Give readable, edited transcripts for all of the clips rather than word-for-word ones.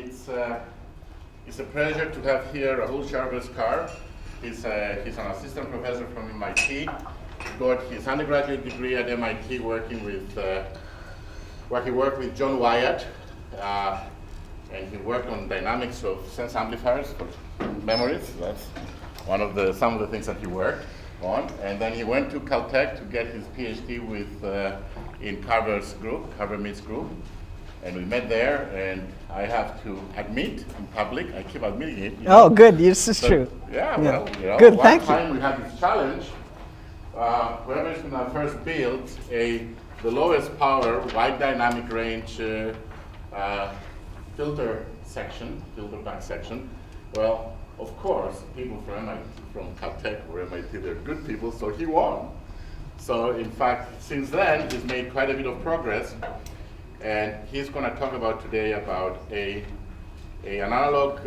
It's a pleasure to have here Rahul Sarpeshkar. He's an assistant professor from MIT. Got his undergraduate degree at MIT working with, where he worked with John Wyatt, and he worked on dynamics of sense amplifiers for memories. That's some of the things that he worked on. And then he went to Caltech to get his PhD in Carver's group, Carver Mead's group. And we met there, and I have to admit in public, I keep admitting it. Oh, good. This is true. Yeah, well, good. Thank you. One time we had this challenge. Whoever's going to first build the lowest power, wide dynamic range filter bank section. Well, of course, people from MIT, from Caltech or MIT, they're good people, so he won. So in fact, since then, he's made quite a bit of progress. And he's going to talk about today about an analog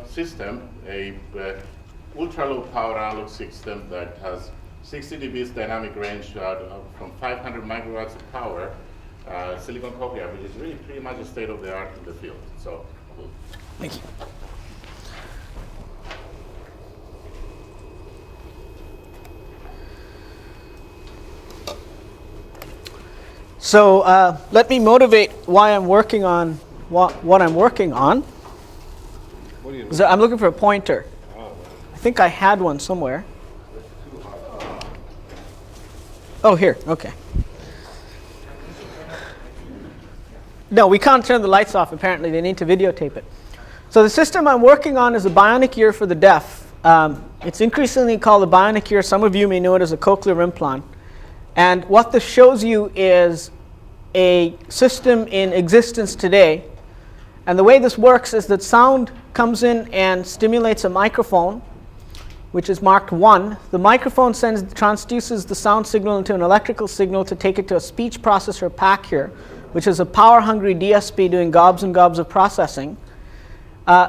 system, a ultra low power analog system that has 60 dBs dynamic range from 500 microwatts of power, silicon cochlea, which is really pretty much the state of the art in the field. So, thank you. So let me motivate why I'm working on what I'm working on. What are you So I'm looking for a pointer. I think I had one somewhere. Oh, here. Okay. No, we can't turn the lights off, apparently. They need to videotape it. So the system I'm working on is a bionic ear for the deaf. It's increasingly called a bionic ear. Some of you may know it as a cochlear implant. And what this shows you is a system in existence today. And the way this works is that sound comes in and stimulates a microphone, which is marked 1. The microphone transduces the sound signal into an electrical signal to take it to a speech processor pack here, which is a power-hungry DSP doing gobs and gobs of processing.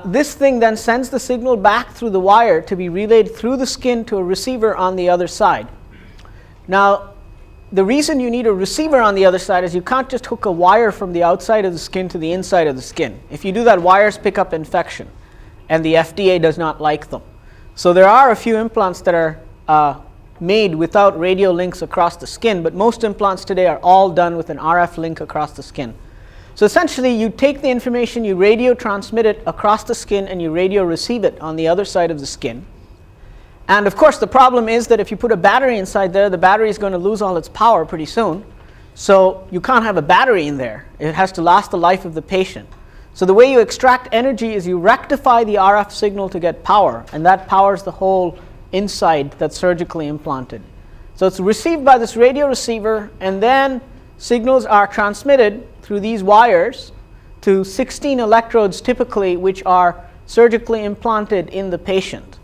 This thing then sends the signal back through the wire to be relayed through the skin to a receiver on the other side. Now, the reason you need a receiver on the other side is you can't just hook a wire from the outside of the skin to the inside of the skin. If you do that, wires pick up infection, and the FDA does not like them. So there are a few implants that are made without radio links across the skin, but most implants today are all done with an RF link across the skin. So essentially, you take the information, you radio transmit it across the skin, and you radio receive it on the other side of the skin. And of course, the problem is that if you put a battery inside there, the battery is going to lose all its power pretty soon. So you can't have a battery in there. It has to last the life of the patient. So the way you extract energy is you rectify the RF signal to get power, and that powers the whole inside that's surgically implanted. So it's received by this radio receiver, and then signals are transmitted through these wires to 16 electrodes typically, which are surgically implanted in the patient.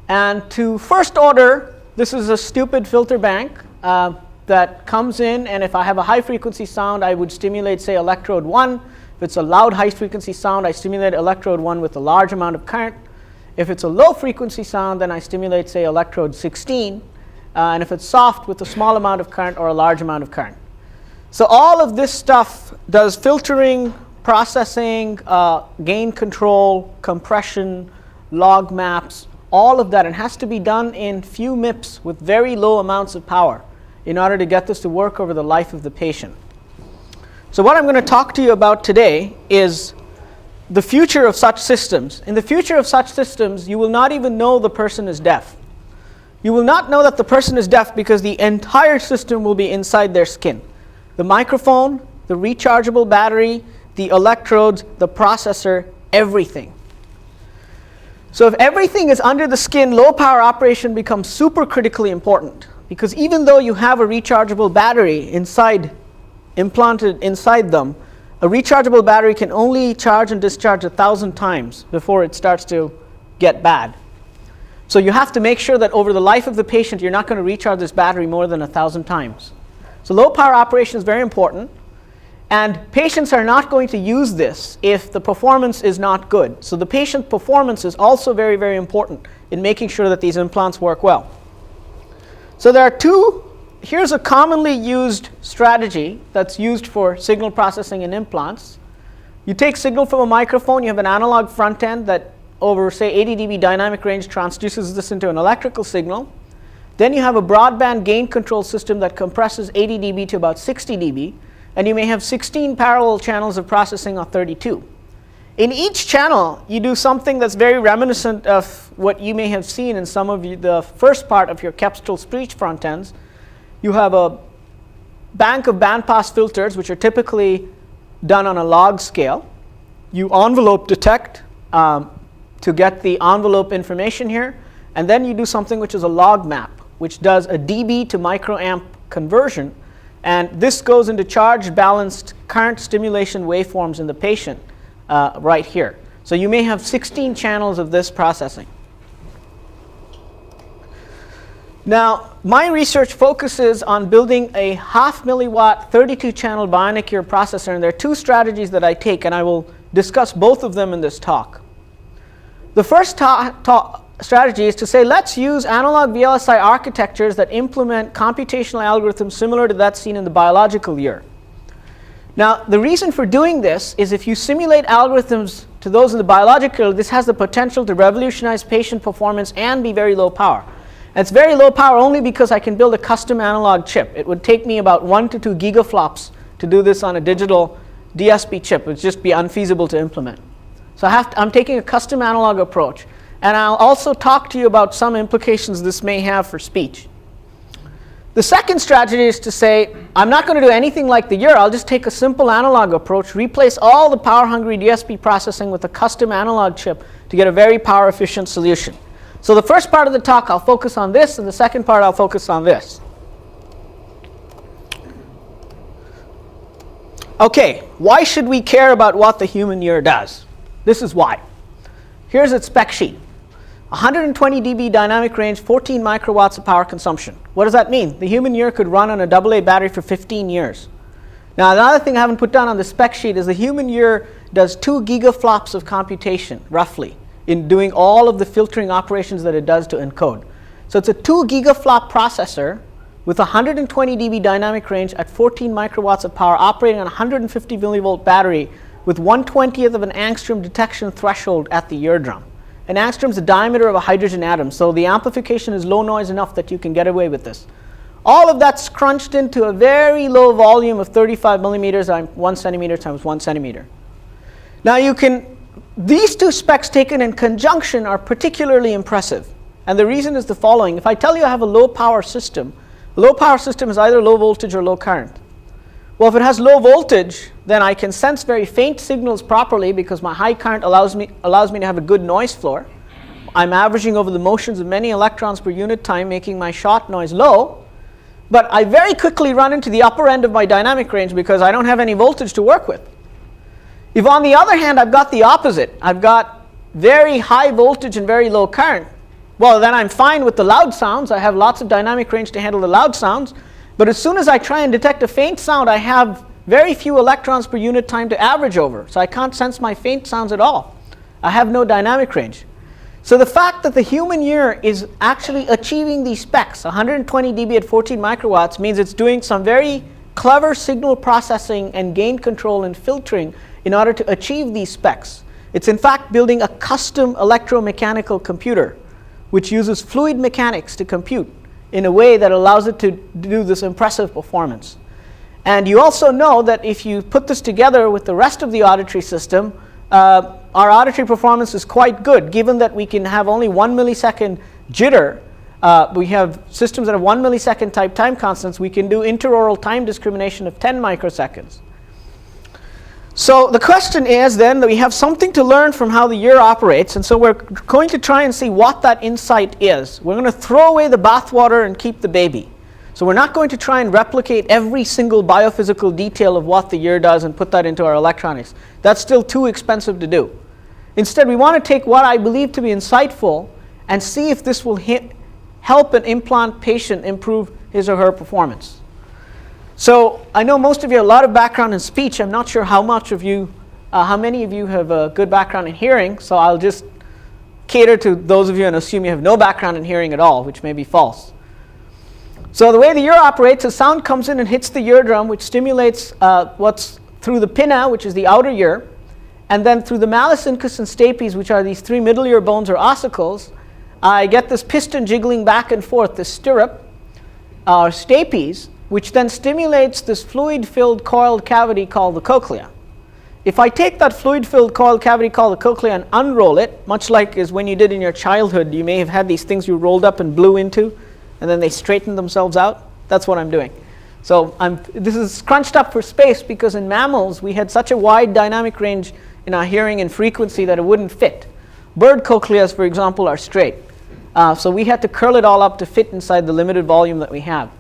And to first order, this is a stupid filter bank that comes in, and if I have a high frequency sound, I would stimulate, say, electrode 1. If it's a loud high frequency sound, I stimulate electrode 1 with a large amount of current. If it's a low frequency sound, then I stimulate, say, electrode 16. And if it's soft, with a small amount of current or a large amount of current. So all of this stuff does filtering, processing, gain control, compression, log maps, all of that. It has to be done in few MIPS with very low amounts of power in order to get this to work over the life of the patient. So what I'm going to talk to you about today is the future of such systems. In the future of such systems, you will not even know the person is deaf. You will not know that the person is deaf because the entire system will be inside their skin. The microphone, the rechargeable battery, the electrodes, the processor, everything. So if everything is under the skin, low power operation becomes super critically important, because even though you have a rechargeable battery implanted inside them, a rechargeable battery can only charge and discharge 1,000 times before it starts to get bad. So you have to make sure that over the life of the patient, you're not going to recharge this battery more than 1,000 times. So low power operation is very important. And patients are not going to use this if the performance is not good. So the patient performance is also very, very important in making sure that these implants work well. So there are here's a commonly used strategy that's used for signal processing in implants. You take signal from a microphone, you have an analog front end that over, say, 80 dB dynamic range transduces this into an electrical signal. Then you have a broadband gain control system that compresses 80 dB to about 60 dB, and you may have 16 parallel channels of processing or 32. In each channel, you do something that's very reminiscent of what you may have seen in some of the first part of your Kestrel speech front ends. You have a bank of bandpass filters, which are typically done on a log scale. You envelope detect to get the envelope information here, and then you do something which is a log map, which does a dB to microamp conversion, and this goes into charge balanced current stimulation waveforms in the patient right here. So you may have 16 channels of this processing. Now, my research focuses on building a 0.5 milliwatt 32 channel bionic ear processor, and there are two strategies that I take, and I will discuss both of them in this talk. The first strategy is to say, let's use analog VLSI architectures that implement computational algorithms similar to that seen in the biological ear. Now, the reason for doing this is if you simulate algorithms to those in the biological, this has the potential to revolutionize patient performance and be very low power. And it's very low power only because I can build a custom analog chip. It would take me about 1 to 2 gigaflops to do this on a digital DSP chip. It would just be unfeasible to implement. So I'm taking a custom analog approach. And I'll also talk to you about some implications this may have for speech. The second strategy is to say, I'm not going to do anything like the ear. I'll just take a simple analog approach, replace all the power-hungry DSP processing with a custom analog chip to get a very power-efficient solution. So the first part of the talk, I'll focus on this, and the second part, I'll focus on this. OK, why should we care about what the human ear does? This is why. Here's its spec sheet. 120 dB dynamic range, 14 microwatts of power consumption. What does that mean? The human ear could run on a AA battery for 15 years. Now, another thing I haven't put down on the spec sheet is the human ear does 2 gigaflops of computation, roughly, in doing all of the filtering operations that it does to encode. So it's a 2 gigaflop processor with 120 dB dynamic range at 14 microwatts of power operating on a 150 millivolt battery with 1/20th of an angstrom detection threshold at the eardrum. An angstrom is the diameter of a hydrogen atom, so the amplification is low noise enough that you can get away with this. All of that's crunched into a very low volume of 35 millimeters times 1 centimeter times 1 centimeter. Now these two specs taken in conjunction are particularly impressive. And the reason is the following. If I tell you I have a low power system is either low voltage or low current. Well, if it has low voltage, then I can sense very faint signals properly because my high current allows me to have a good noise floor. I'm averaging over the motions of many electrons per unit time, making my shot noise low. But I very quickly run into the upper end of my dynamic range because I don't have any voltage to work with. If on the other hand, I've got the opposite, I've got very high voltage and very low current, well, then I'm fine with the loud sounds. I have lots of dynamic range to handle the loud sounds. But as soon as I try and detect a faint sound, I have very few electrons per unit time to average over. So I can't sense my faint sounds at all. I have no dynamic range. So the fact that the human ear is actually achieving these specs, 120 dB at 14 microwatts, means it's doing some very clever signal processing and gain control and filtering in order to achieve these specs. It's in fact building a custom electromechanical computer, which uses fluid mechanics to compute in a way that allows it to do this impressive performance. And you also know that if you put this together with the rest of the auditory system, our auditory performance is quite good, given that we can have only 1 millisecond jitter. We have systems that have 1 millisecond type time constants. We can do interaural time discrimination of 10 microseconds. So the question is then that we have something to learn from how the ear operates, and so we're going to try and see what that insight is. We're going to throw away the bathwater and keep the baby. So we're not going to try and replicate every single biophysical detail of what the ear does and put that into our electronics. That's still too expensive to do. Instead, we want to take what I believe to be insightful and see if this will help an implant patient improve his or her performance. So I know most of you have a lot of background in speech. I'm not sure how many of you have a good background in hearing, so I'll just cater to those of you and assume you have no background in hearing at all, which may be false. So the way the ear operates, the sound comes in and hits the eardrum, which stimulates what's through the pinna, which is the outer ear. and then through the malleus, incus, and stapes, which are these 3 middle ear bones or ossicles, I get this piston jiggling back and forth, this stirrup, or stapes, which then stimulates this fluid-filled coiled cavity called the cochlea. If I take that fluid-filled coiled cavity called the cochlea and unroll it, much like as when you did in your childhood, you may have had these things you rolled up and blew into, and then they straightened themselves out. That's what I'm doing. So this is scrunched up for space because in mammals we had such a wide dynamic range in our hearing and frequency that it wouldn't fit. Bird cochleas, for example, are straight. So we had to curl it all up to fit inside the limited volume that we have.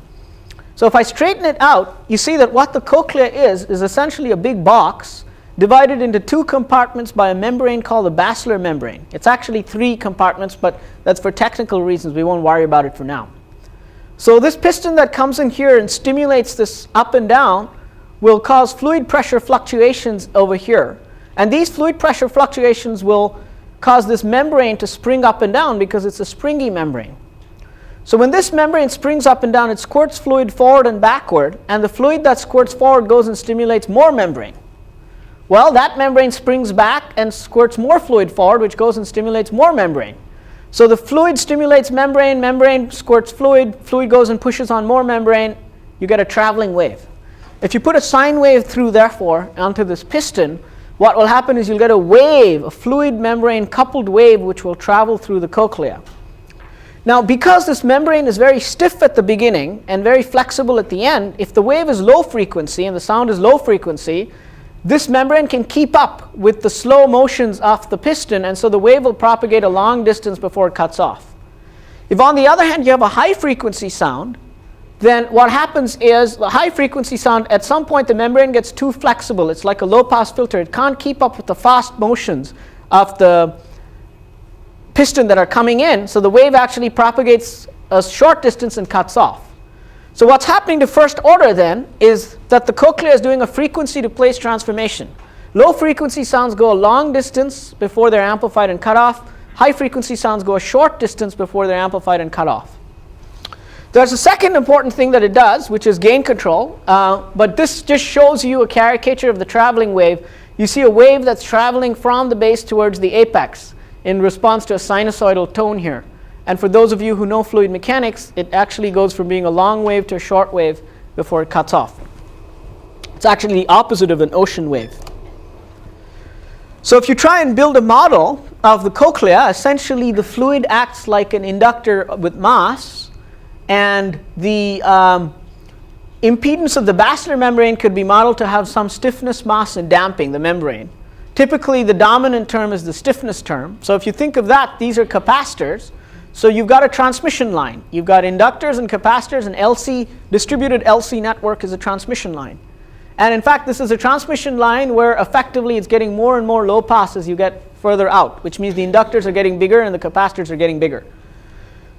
So if I straighten it out, you see that what the cochlea is essentially a big box divided into 2 compartments by a membrane called the basilar membrane. It's actually 3 compartments, but that's for technical reasons. We won't worry about it for now. So this piston that comes in here and stimulates this up and down will cause fluid pressure fluctuations over here. And these fluid pressure fluctuations will cause this membrane to spring up and down because it's a springy membrane. So when this membrane springs up and down, it squirts fluid forward and backward, and the fluid that squirts forward goes and stimulates more membrane. Well, that membrane springs back and squirts more fluid forward, which goes and stimulates more membrane. So the fluid stimulates membrane, membrane squirts fluid, fluid goes and pushes on more membrane, you get a traveling wave. If you put a sine wave through, therefore, onto this piston, what will happen is you'll get a wave, a fluid membrane coupled wave, which will travel through the cochlea. Now, because this membrane is very stiff at the beginning and very flexible at the end, if the wave is low frequency and the sound is low frequency, this membrane can keep up with the slow motions of the piston, and so the wave will propagate a long distance before it cuts off. If, on the other hand, you have a high frequency sound, then what happens is the high frequency sound, at some point the membrane gets too flexible. It's like a low pass filter. It can't keep up with the fast motions of the piston that are coming in, so the wave actually propagates a short distance and cuts off. So what's happening to first order then is that the cochlea is doing a frequency to place transformation. Low frequency sounds go a long distance before they're amplified and cut off. High frequency sounds go a short distance before they're amplified and cut off. There's a second important thing that it does, which is gain control, but this just shows you a caricature of the traveling wave. You see a wave that's traveling from the base towards the apex in response to a sinusoidal tone here. And for those of you who know fluid mechanics, it actually goes from being a long wave to a short wave before it cuts off. It's actually the opposite of an ocean wave. So if you try and build a model of the cochlea, essentially the fluid acts like an inductor with mass, and the impedance of the basilar membrane could be modeled to have some stiffness, mass, and damping the membrane. Typically, the dominant term is the stiffness term. So if you think of that, these are capacitors. So you've got a transmission line. You've got inductors and capacitors, and LC, distributed LC network is a transmission line. And in fact, this is a transmission line where effectively it's getting more and more low pass as you get further out, which means the inductors are getting bigger and the capacitors are getting bigger.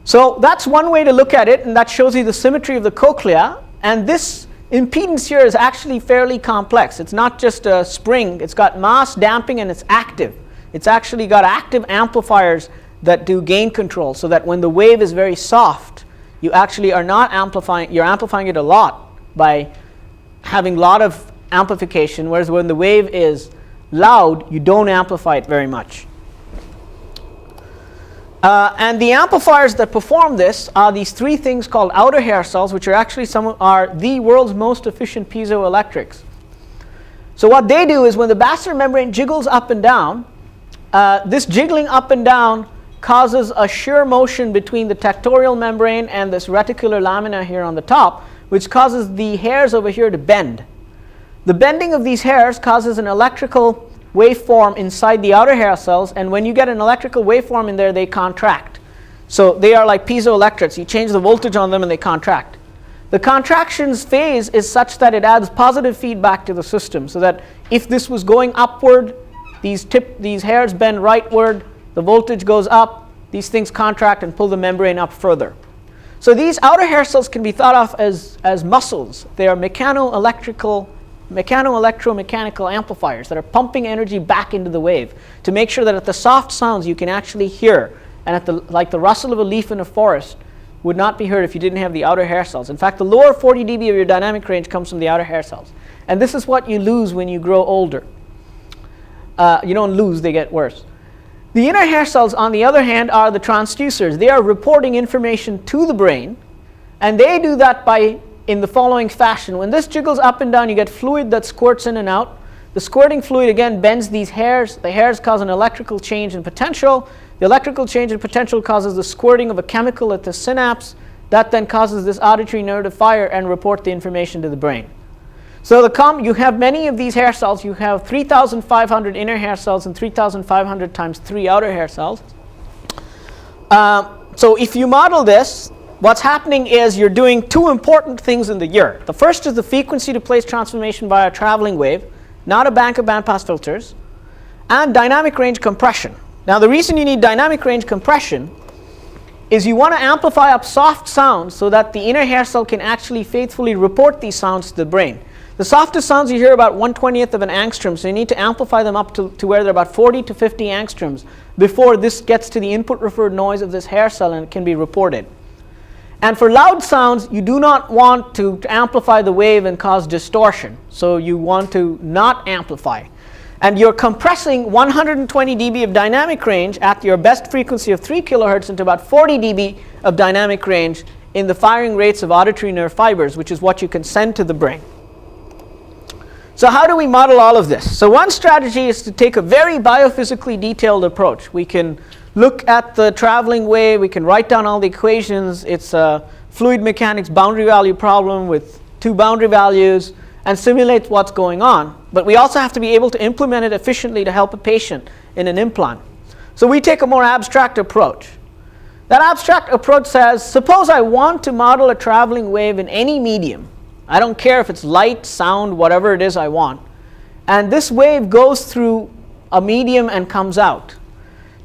So that's one way to look at it, and that shows you the symmetry of the cochlea. And this impedance here is actually fairly complex. It's not just a spring. It's got mass, damping, and it's active. It's actually got active amplifiers that do gain control, so that when the wave is very soft, you actually are not amplifying, you're amplifying it a lot by having a lot of amplification, whereas when the wave is loud, you don't amplify it very much. And the amplifiers that perform this are these 3 things called outer hair cells, which are actually the world's most efficient piezoelectrics. So what they do is when the basilar membrane jiggles up and down, this jiggling up and down causes a shear motion between the tectorial membrane and this reticular lamina here on the top, which causes the hairs over here to bend. The bending of these hairs causes an electrical waveform inside the outer hair cells, and when you get an electrical waveform in there, they contract. So they are like piezoelectrics. You change the voltage on them and they contract. The contractions phase is such that it adds positive feedback to the system, so that if this was going upward, these hairs bend rightward, the voltage goes up, these things contract and pull the membrane up further. So these outer hair cells can be thought of as muscles. They are mechano-electromechanical amplifiers that are pumping energy back into the wave to make sure that at the soft sounds you can actually hear, and like the rustle of a leaf in a forest would not be heard if you didn't have the outer hair cells. In fact, the lower 40 dB of your dynamic range comes from the outer hair cells. And this is what you lose when you grow older. You don't lose, they get worse. The inner hair cells, on the other hand, are the transducers. They are reporting information to the brain, and they do that in the following fashion. When this jiggles up and down, you get fluid that squirts in and out. The squirting fluid again bends these hairs. The hairs cause an electrical change in potential. The electrical change in potential causes the squirting of a chemical at the synapse. That then causes this auditory nerve to fire and report the information to the brain. So you have many of these hair cells. You have 3,500 inner hair cells and 3,500 times 3 outer hair cells. So if you model this, what's happening is you're doing 2 important things in the ear. The first is the frequency to place transformation via a traveling wave, not a bank of bandpass filters, and dynamic range compression. Now the reason you need dynamic range compression is you want to amplify up soft sounds so that the inner hair cell can actually faithfully report these sounds to the brain. The softest sounds you hear about 1/20th of an angstrom, so you need to amplify them up to where they're about 40 to 50 angstroms before this gets to the input referred noise of this hair cell and it can be reported. And for loud sounds, you do not want to amplify the wave and cause distortion, so you want to not amplify. And you're compressing 120 dB of dynamic range at your best frequency of 3 kilohertz into about 40 dB of dynamic range in the firing rates of auditory nerve fibers, which is what you can send to the brain. So how do we model all of this? So one strategy is to take a very biophysically detailed approach. We can look at the traveling wave, we can write down all the equations. It's a fluid mechanics boundary value problem with 2 boundary values and simulate what's going on. But we also have to be able to implement it efficiently to help a patient in an implant. So we take a more abstract approach. That abstract approach says, suppose I want to model a traveling wave in any medium. I don't care if it's light, sound, whatever it is I want. And this wave goes through a medium and comes out.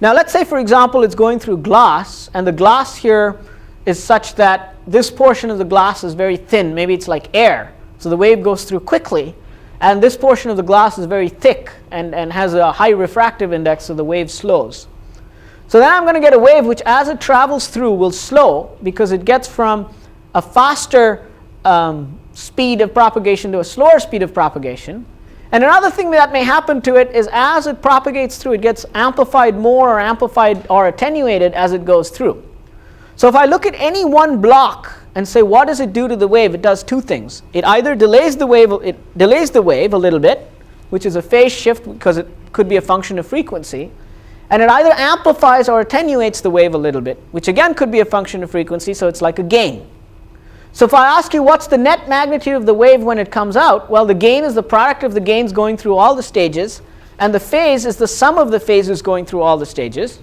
Now let's say, for example, it's going through glass, and the glass here is such that this portion of the glass is very thin. Maybe it's like air, so the wave goes through quickly. And this portion of the glass is very thick and has a high refractive index, so the wave slows. So then I'm going to get a wave which, as it travels through, will slow because it gets from a faster speed of propagation to a slower speed of propagation. And another thing that may happen to it is as it propagates through, it gets amplified more or amplified or attenuated as it goes through. So if I look at any one block and say, what does it do to the wave? It does 2 things. It either delays the wave a little bit, which is a phase shift because it could be a function of frequency, and it either amplifies or attenuates the wave a little bit, which again could be a function of frequency, so it's like a gain. So if I ask you what's the net magnitude of the wave when it comes out, well, the gain is the product of the gains going through all the stages, and the phase is the sum of the phases going through all the stages.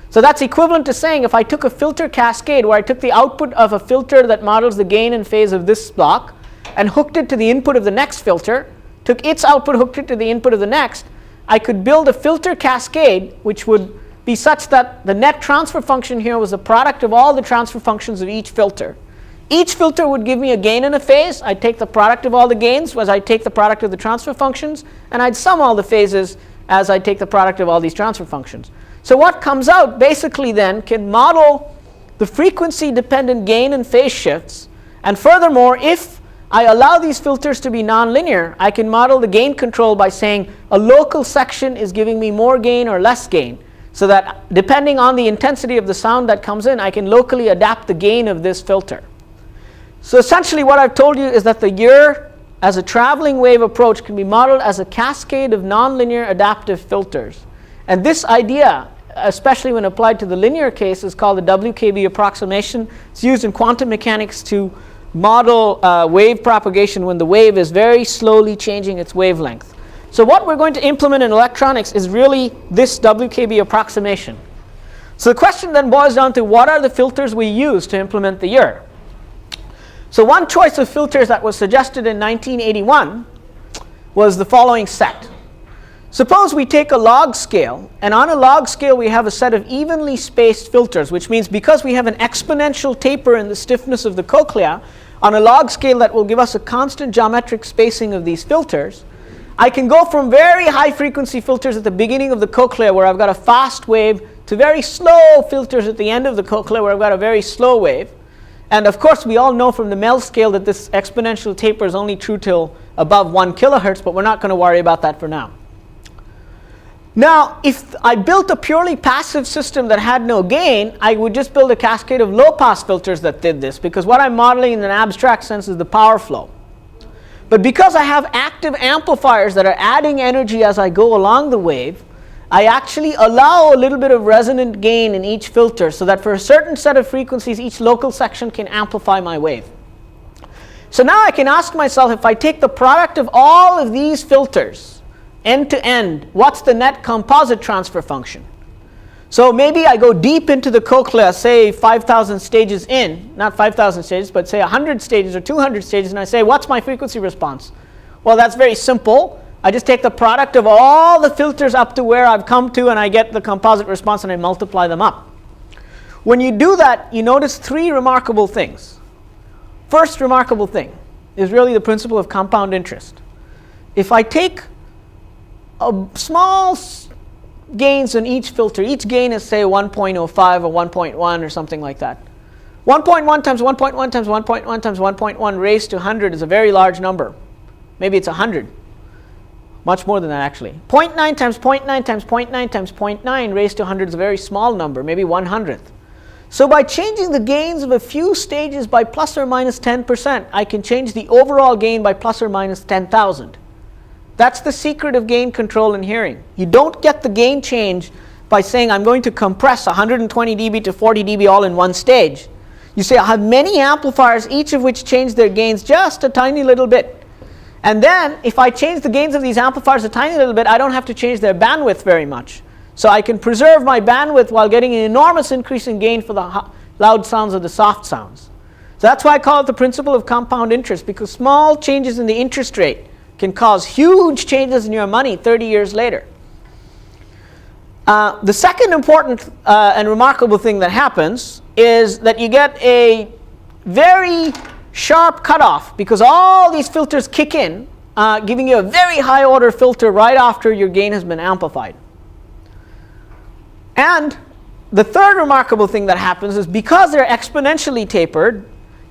So that's equivalent to saying if I took a filter cascade where I took the output of a filter that models the gain and phase of this block and hooked it to the input of the next filter, took its output, hooked it to the input of the next, I could build a filter cascade which would be such that the net transfer function here was the product of all the transfer functions of each filter. Each filter would give me a gain and a phase. I'd take the product of all the gains as I take the product of the transfer functions, and I'd sum all the phases as I take the product of all these transfer functions. So what comes out basically then can model the frequency dependent gain and phase shifts, and furthermore, if I allow these filters to be nonlinear, I can model the gain control by saying a local section is giving me more gain or less gain, so that depending on the intensity of the sound that comes in, I can locally adapt the gain of this filter. So essentially what I've told you is that the ear as a traveling wave approach can be modeled as a cascade of nonlinear adaptive filters. And this idea, especially when applied to the linear case, is called the WKB approximation. It's used in quantum mechanics to model wave propagation when the wave is very slowly changing its wavelength. So what we're going to implement in electronics is really this WKB approximation. So the question then boils down to what are the filters we use to implement the ear? So one choice of filters that was suggested in 1981 was the following set. Suppose we take a log scale, and on a log scale we have a set of evenly spaced filters, which means because we have an exponential taper in the stiffness of the cochlea, on a log scale that will give us a constant geometric spacing of these filters, I can go from very high frequency filters at the beginning of the cochlea where I've got a fast wave to very slow filters at the end of the cochlea where I've got a very slow wave. And of course, we all know from the Mel scale that this exponential taper is only true till above 1 kilohertz, but we're not going to worry about that for now. Now, if I built a purely passive system that had no gain, I would just build a cascade of low-pass filters that did this, because what I'm modeling in an abstract sense is the power flow. But because I have active amplifiers that are adding energy as I go along the wave, I actually allow a little bit of resonant gain in each filter, so that for a certain set of frequencies, each local section can amplify my wave. So now I can ask myself, if I take the product of all of these filters, end to end, what's the net composite transfer function? So maybe I go deep into the cochlea, say 5,000 stages in, not 5,000 stages, but say 100 stages or 200 stages, and I say, what's my frequency response? Well, that's very simple. I just take the product of all the filters up to where I've come to, and I get the composite response, and I multiply them up. When you do that, you notice three remarkable things. First remarkable thing is really the principle of compound interest. If I take small gains in each filter, each gain is say 1.05 or 1.1 or something like that. 1.1 times 1.1 times 1.1 times 1.1 raised to 100 is a very large number. Maybe it's 100. Much more than that, actually. 0.9 times 0.9 times 0.9 times 0.9 raised to 100 is a very small number, maybe 1/100th. So by changing the gains of a few stages by plus or minus 10%, I can change the overall gain by plus or minus 10,000. That's the secret of gain control in hearing. You don't get the gain change by saying, I'm going to compress 120 dB to 40 dB all in one stage. You say, I have many amplifiers, each of which change their gains just a tiny little bit. And then, if I change the gains of these amplifiers a tiny little bit, I don't have to change their bandwidth very much. So I can preserve my bandwidth while getting an enormous increase in gain for the loud sounds or the soft sounds. So that's why I call it the principle of compound interest, because small changes in the interest rate can cause huge changes in your money 30 years later. The second important and remarkable thing that happens is that you get a very sharp cutoff, because all these filters kick in, giving you a very high order filter right after your gain has been amplified. And the third remarkable thing that happens is, because they're exponentially tapered,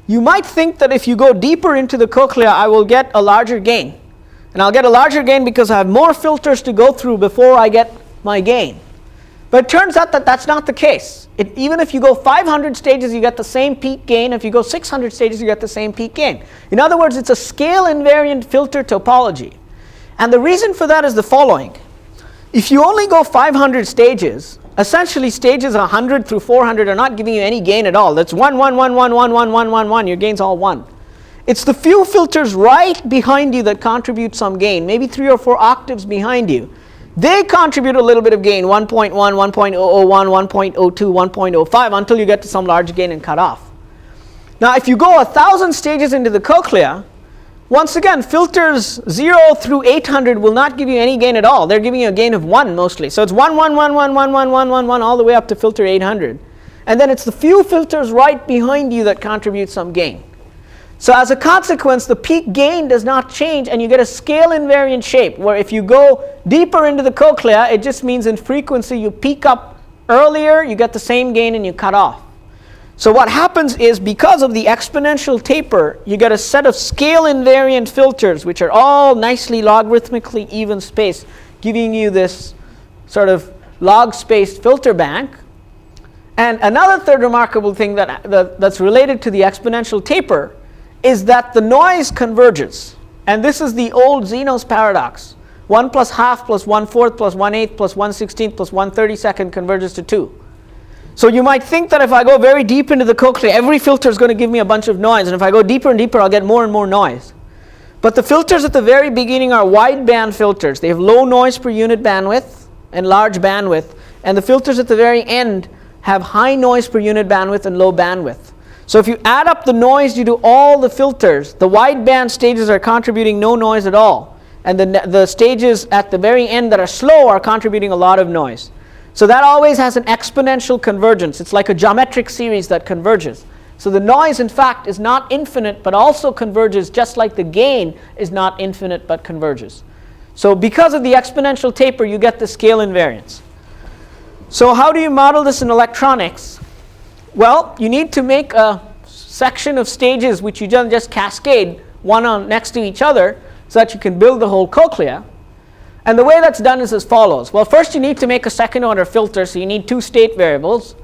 you might think that if you go deeper into the cochlea, I will get a larger gain. And I'll get a larger gain because I have more filters to go through before I get my gain. But it turns out that that's not the case. Even if you go 500 stages, you get the same peak gain. If you go 600 stages, you get the same peak gain. In other words, it's a scale invariant filter topology. And the reason for that is the following. If you only go 500 stages, essentially stages 100 through 400 are not giving you any gain at all. That's 1, 1, 1, 1, 1, 1, 1, 1, 1. Your gain's all 1. It's the few filters right behind you that contribute some gain, maybe 3 or 4 octaves behind you. They contribute a little bit of gain, 1.1, 1.001, 1.02, 1.05, until you get to some large gain and cut off. Now, if you go 1,000 stages into the cochlea, once again, filters 0 through 800 will not give you any gain at all. They're giving you a gain of 1 mostly. So it's 1, 1, 1, 1, 1, 1, 1, 1, 1, all the way up to filter 800. And then it's the few filters right behind you that contribute some gain. So as a consequence, the peak gain does not change, and you get a scale invariant shape, where if you go deeper into the cochlea, it just means in frequency you peak up earlier, you get the same gain, and you cut off. So what happens is, because of the exponential taper, you get a set of scale invariant filters, which are all nicely logarithmically even spaced, giving you this sort of log-spaced filter bank. And another third remarkable thing that's related to the exponential taper is that the noise converges. And this is the old Zeno's paradox. 1 plus half plus 1/4 plus 1/8 plus 1/16 plus 1/32 converges to 2. So you might think that if I go very deep into the cochlea, every filter is going to give me a bunch of noise. And if I go deeper and deeper, I'll get more and more noise. But the filters at the very beginning are wideband filters. They have low noise per unit bandwidth and large bandwidth. And the filters at the very end have high noise per unit bandwidth and low bandwidth. So if you add up the noise due to all the filters, the wideband stages are contributing no noise at all. And the stages at the very end that are slow are contributing a lot of noise. So that always has an exponential convergence. It's like a geometric series that converges. So the noise, in fact, is not infinite, but also converges, just like the gain is not infinite, but converges. So because of the exponential taper, you get the scale invariance. So how do you model this in electronics? Well, you need to make a section of stages which you just cascade one on next to each other, so that you can build the whole cochlea. And the way that's done is as follows. Well, first you need to make a second order filter, so you need two state variables.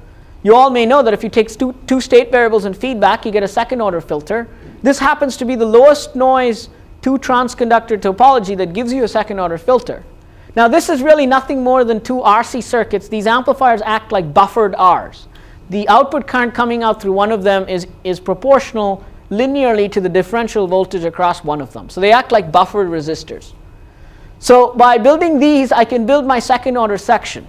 You all may know that if you take two state variables in feedback, you get a second order filter. This happens to be the lowest noise two transconductor topology that gives you a second order filter. Now this is really nothing more than two RC circuits. These amplifiers act like buffered Rs. The output current coming out through one of them is proportional linearly to the differential voltage across one of them. So they act like buffered resistors. So by building these, I can build my second order section.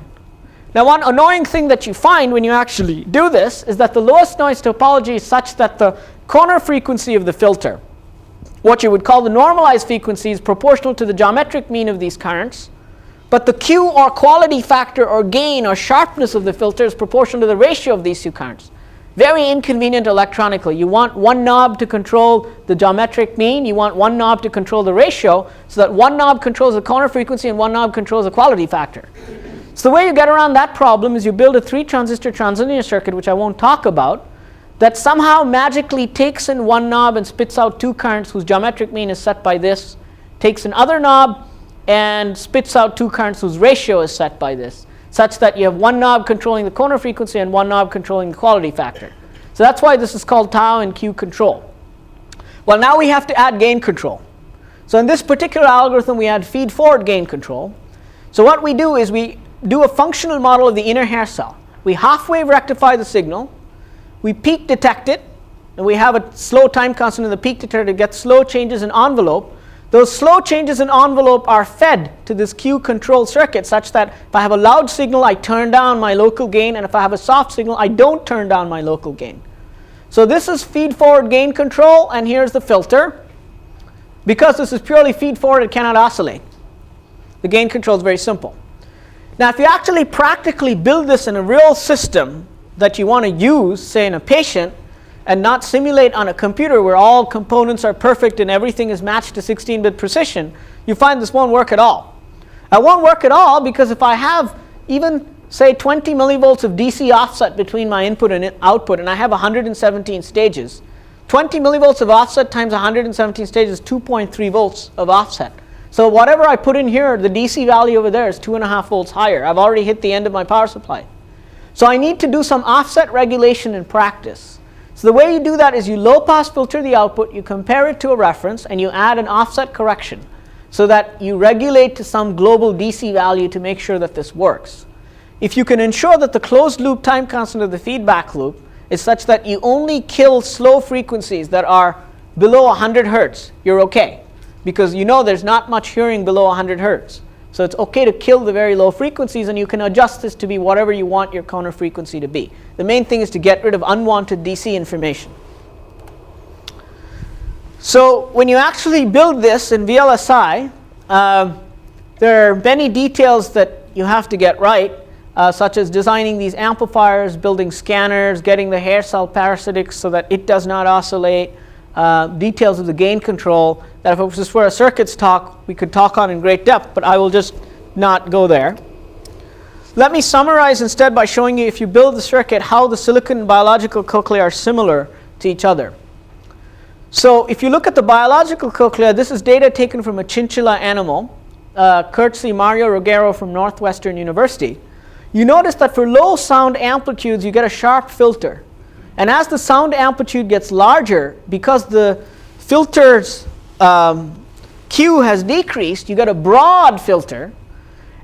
Now one annoying thing that you find when you actually do this is that the lowest noise topology is such that the corner frequency of the filter, what you would call the normalized frequency, is proportional to the geometric mean of these currents, but the Q or quality factor or gain or sharpness of the filter is proportional to the ratio of these two currents. Very inconvenient electronically. You want one knob to control the geometric mean, you want one knob to control the ratio, so that one knob controls the corner frequency and one knob controls the quality factor. So the way you get around that problem is you build a 3-transistor translinear circuit, which I won't talk about, that somehow magically takes in one knob and spits out two currents whose geometric mean is set by this, takes another knob and spits out two currents whose ratio is set by this, such that you have one knob controlling the corner frequency and one knob controlling the quality factor. So that's why this is called tau and Q control. Well, now we have to add gain control. So in this particular algorithm, we add feed-forward gain control. So what we do is we do a functional model of the inner hair cell. We half-wave rectify the signal, we peak detect it, and we have a slow time constant in the peak detector to get slow changes in envelope. Those slow changes in envelope are fed to this Q control circuit such that if I have a loud signal, I turn down my local gain, and if I have a soft signal, I don't turn down my local gain. So this is feed-forward gain control, and here's the filter. Because this is purely feed-forward, it cannot oscillate. The gain control is very simple. Now, if you actually practically build this in a real system that you want to use, say in a patient, and not simulate on a computer where all components are perfect and everything is matched to 16-bit precision, you find this won't work at all. It won't work at all because if I have even, say, 20 millivolts of DC offset between my input and output, and I have 117 stages, 20 millivolts of offset times 117 stages is 2.3 volts of offset. So whatever I put in here, the DC value over there is 2.5 volts higher. I've already hit the end of my power supply. So I need to do some offset regulation in practice. So the way you do that is you low-pass filter the output, you compare it to a reference, and you add an offset correction so that you regulate to some global DC value to make sure that this works. If you can ensure that the closed loop time constant of the feedback loop is such that you only kill slow frequencies that are below 100 hertz, you're okay. Because you know there's not much hearing below 100 hertz. So it's okay to kill the very low frequencies, and you can adjust this to be whatever you want your counter frequency to be. The main thing is to get rid of unwanted DC information. So when you actually build this in VLSI, there are many details that you have to get right, such as designing these amplifiers, building scanners, getting the hair cell parasitics so that it does not oscillate, details of the gain control that if it was just for a circuits talk, we could talk on in great depth, but I will just not go there. Let me summarize instead by showing you, if you build the circuit, how the silicon and biological cochlea are similar to each other. So if you look at the biological cochlea, this is data taken from a chinchilla animal, courtesy Mario Rogero from Northwestern University. You notice that for low sound amplitudes, you get a sharp filter. And as the sound amplitude gets larger, because the filter's Q has decreased, you get a broad filter.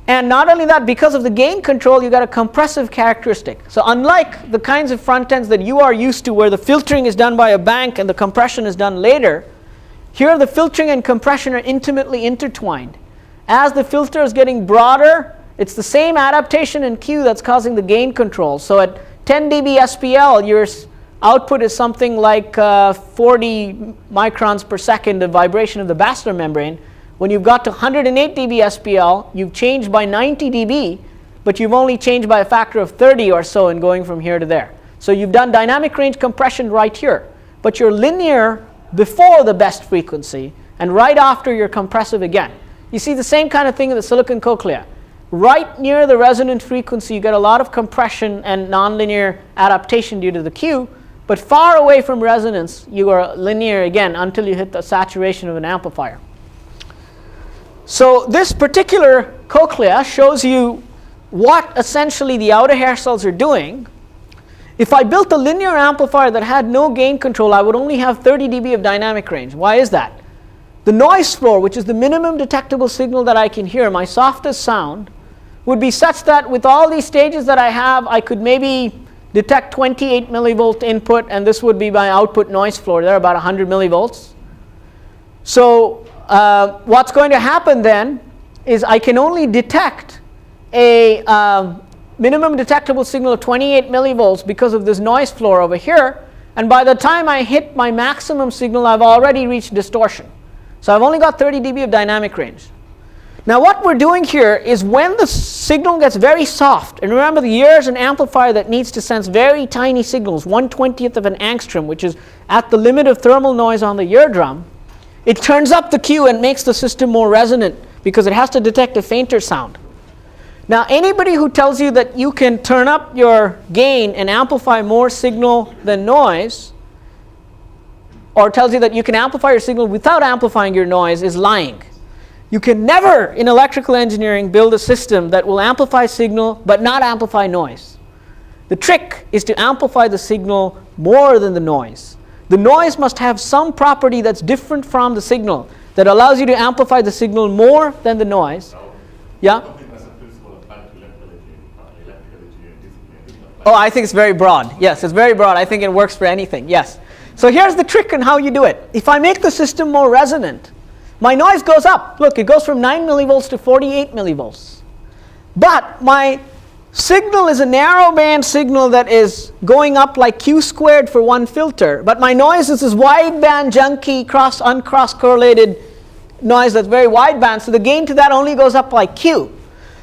And not only that, because of the gain control, you got a compressive characteristic. So unlike the kinds of front ends that you are used to where the filtering is done by a bank and the compression is done later, here the filtering and compression are intimately intertwined. As the filter is getting broader, it's the same adaptation in Q that's causing the gain control. So at 10 dB SPL, your output is something like 40 microns per second of vibration of the basilar membrane. When you've got to 108 dB SPL, you've changed by 90 dB, but you've only changed by a factor of 30 or so in going from here to there. So you've done dynamic range compression right here, but you're linear before the best frequency, and right after you're compressive again. You see the same kind of thing in the silicon cochlea. Right near the resonant frequency, you get a lot of compression and nonlinear adaptation due to the Q, but far away from resonance, you are linear again until you hit the saturation of an amplifier. So this particular cochlea shows you what essentially the outer hair cells are doing. If I built a linear amplifier that had no gain control, I would only have 30 dB of dynamic range. Why is that? The noise floor, which is the minimum detectable signal that I can hear, my softest sound, would be such that with all these stages that I have, I could maybe detect 28 millivolt input, and this would be my output noise floor. They're about 100 millivolts. So what's going to happen then is I can only detect a minimum detectable signal of 28 millivolts because of this noise floor over here, and by the time I hit my maximum signal, I've already reached distortion. So I've only got 30 dB of dynamic range. Now what we're doing here is when the signal gets very soft, and remember the ear is an amplifier that needs to sense very tiny signals, 1/20th of an angstrom, which is at the limit of thermal noise on the eardrum, it turns up the Q and makes the system more resonant because it has to detect a fainter sound. Now anybody who tells you that you can turn up your gain and amplify more signal than noise, or tells you that you can amplify your signal without amplifying your noise, is lying. You can never in electrical engineering build a system that will amplify signal but not amplify noise. The trick is to amplify the signal more than the noise. The noise must have some property that's different from the signal that allows you to amplify the signal more than the noise. Yeah? Oh, I think it's very broad. Yes, it's very broad. I think it works for anything. Yes. So here's the trick on how you do it. If I make the system more resonant, my noise goes up. Look, it goes from 9 millivolts to 48 millivolts. But my signal is a narrow band signal that is going up like Q squared for one filter. But my noise is this wide band, junky, uncross correlated noise that's very wide band. So the gain to that only goes up like Q.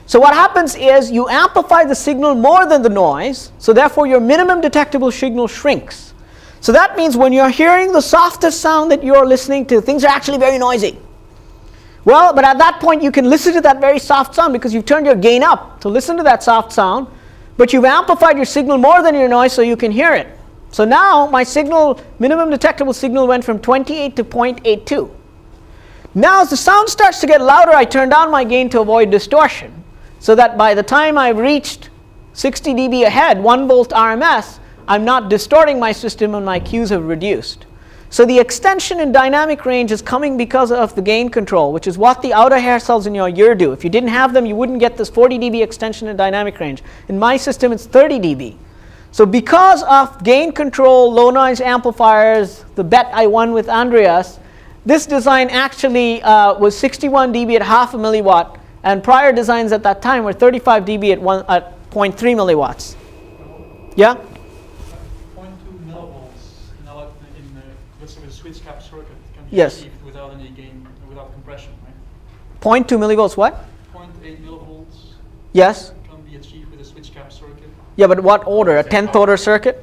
So what happens is you amplify the signal more than the noise. So therefore your minimum detectable signal shrinks. So that means when you're hearing the softest sound that you're listening to, things are actually very noisy. Well, but at that point you can listen to that very soft sound because you've turned your gain up to listen to that soft sound, but you've amplified your signal more than your noise so you can hear it. So now my signal, minimum detectable signal, went from 28 to 0.82. Now as the sound starts to get louder, I turn down my gain to avoid distortion, so that by the time I've reached 60 dB ahead, 1 volt RMS, I'm not distorting my system and my Qs have reduced. So the extension in dynamic range is coming because of the gain control, which is what the outer hair cells in your ear do. If you didn't have them, you wouldn't get this 40 dB extension in dynamic range. In my system, it's 30 dB. So because of gain control, low noise amplifiers, the bet I won with Andreas, this design actually was 61 dB at half a milliwatt, and prior designs at that time were 35 dB at 0.3 milliwatts. Yeah? Switch cap circuit can be yes. achieved without any gain, without compression, right? 0.2 millivolts what? 0.8 millivolts. Yes. Can be achieved with a switch cap circuit. Yeah, but what order? A 10th order circuit?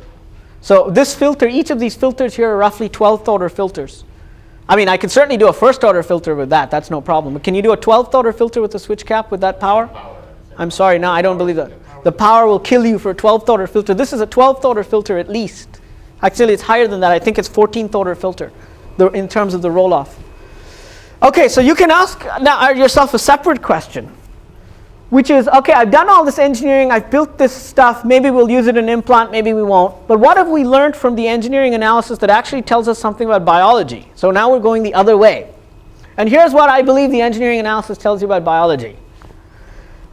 So this filter, each of these filters here are roughly 12th order filters. I mean, I can certainly do a first order filter with that. That's no problem. But can you do a 12th order filter with a switch cap with that power? I'm sorry, no, I don't believe that. The power will kill you for a 12th order filter. This is a 12th order filter at least. Actually, it's higher than that. I think it's 14th order filter in terms of the roll-off. Okay, so you can ask now yourself a separate question, which is, okay, I've done all this engineering, I've built this stuff, maybe we'll use it in implant, maybe we won't. But what have we learned from the engineering analysis that actually tells us something about biology? So now we're going the other way. And here's what I believe the engineering analysis tells you about biology.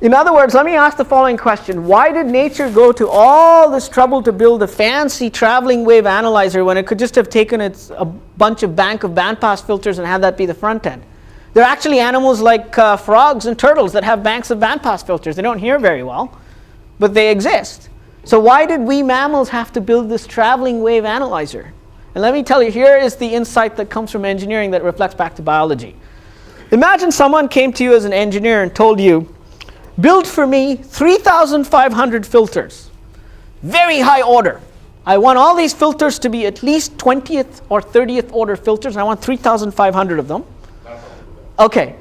In other words, let me ask the following question. Why did nature go to all this trouble to build a fancy traveling wave analyzer when it could just have taken a bunch of bank of bandpass filters and had that be the front end? There are actually animals like frogs and turtles that have banks of bandpass filters. They don't hear very well, but they exist. So why did we mammals have to build this traveling wave analyzer? And let me tell you, here is the insight that comes from engineering that reflects back to biology. Imagine someone came to you as an engineer and told you, build for me 3,500 filters, very high order. I want all these filters to be at least 20th or 30th order filters, and I want 3,500 of them. Okay.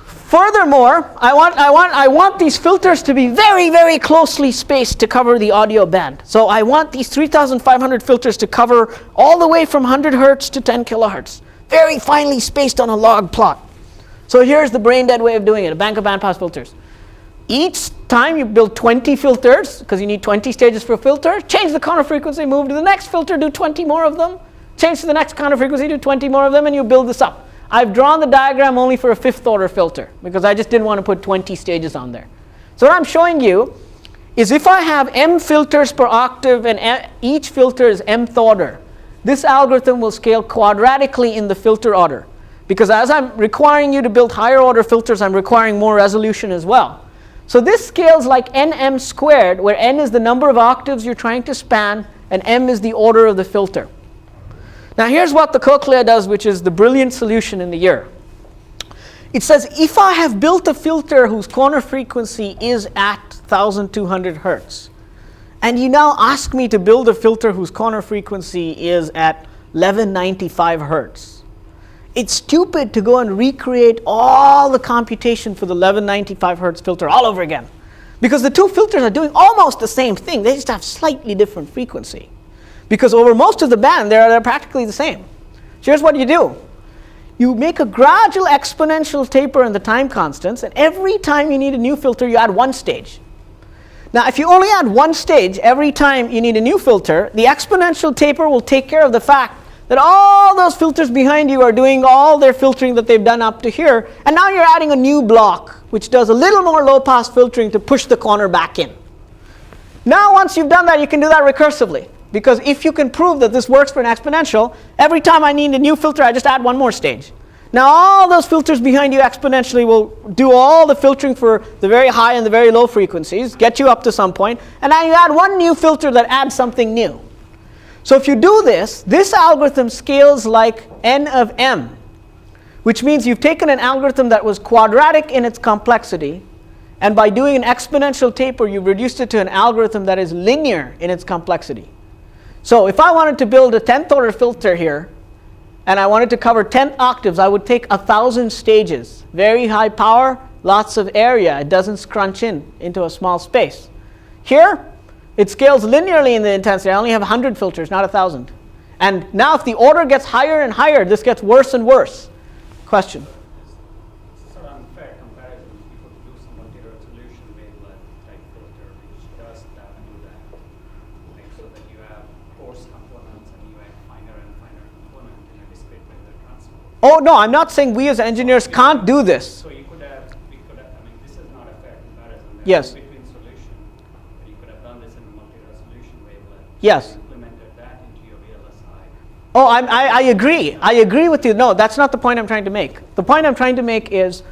Furthermore, I want these filters to be very, very closely spaced to cover the audio band. So I want these 3,500 filters to cover all the way from 100 hertz to 10 kilohertz, very finely spaced on a log plot. So here's the brain dead way of doing it, a bank of bandpass filters. Each time you build 20 filters, because you need 20 stages for a filter, change the counter frequency, move to the next filter, do 20 more of them, change to the next counter frequency, do 20 more of them, and you build this up. I've drawn the diagram only for a 5th order filter, because I just didn't want to put 20 stages on there. So what I'm showing you is if I have m filters per octave and each filter is mth order, this algorithm will scale quadratically in the filter order. Because as I'm requiring you to build higher order filters, I'm requiring more resolution as well. So this scales like nm squared, where n is the number of octaves you're trying to span, and m is the order of the filter. Now here's what the Cochlea does, which is the brilliant solution in the year. It says if I have built a filter whose corner frequency is at 1200 hertz, and you now ask me to build a filter whose corner frequency is at 1195 hertz, it's stupid to go and recreate all the computation for the 1195 hertz filter all over again. Because the two filters are doing almost the same thing, they just have slightly different frequency. Because over most of the band, they're practically the same. Here's what you do. You make a gradual exponential taper in the time constants, and every time you need a new filter, you add one stage. Now, if you only add one stage every time you need a new filter, the exponential taper will take care of the fact that all those filters behind you are doing all their filtering that they've done up to here, and now you're adding a new block, which does a little more low-pass filtering to push the corner back in. Now, once you've done that, you can do that recursively. Because if you can prove that this works for an exponential, every time I need a new filter, I just add one more stage. Now all those filters behind you exponentially will do all the filtering for the very high and the very low frequencies, get you up to some point, and now you add one new filter that adds something new. So if you do this, this algorithm scales like n of m, which means you've taken an algorithm that was quadratic in its complexity, and by doing an exponential taper, you've reduced it to an algorithm that is linear in its complexity. So if I wanted to build a 10th order filter here, and I wanted to cover 10 octaves, I would take 1,000 stages. Very high power, lots of area. It doesn't scrunch into a small space. Here, it scales linearly in the intensity. I only have 100 filters, not 1,000. And now if the order gets higher and higher, this gets worse and worse. Question? It's an unfair comparison. You could do some multi-resolution wavelet type filter which does that and do that. Like so that you have coarse components and you have finer and finer component in a discrete wavelet transform. Oh no, I'm not saying we as engineers can't do this. So you could have, I mean, this is not a fair comparison. Yes. Between solution, but you could have done this in a multi-resolution wavelet. Yes. Implemented that into your VLSI. Oh, I agree. I agree with you. No, that's not the point I'm trying to make. The point I'm trying to make is,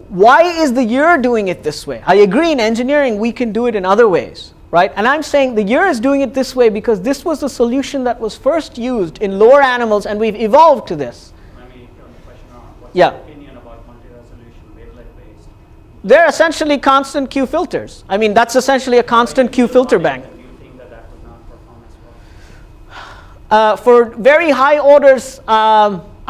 why is the year doing it this way? I agree in engineering we can do it in other ways, right? And I'm saying the year is doing it this way because this was the solution that was first used in lower animals, and we've evolved to this. Let me turn the question on. What's Yeah. your opinion about multi-resolution wavelet-based? They're essentially constant Q filters. I mean, that's essentially a constant Q filter bank. Do you think that that would not perform as well? For very high orders,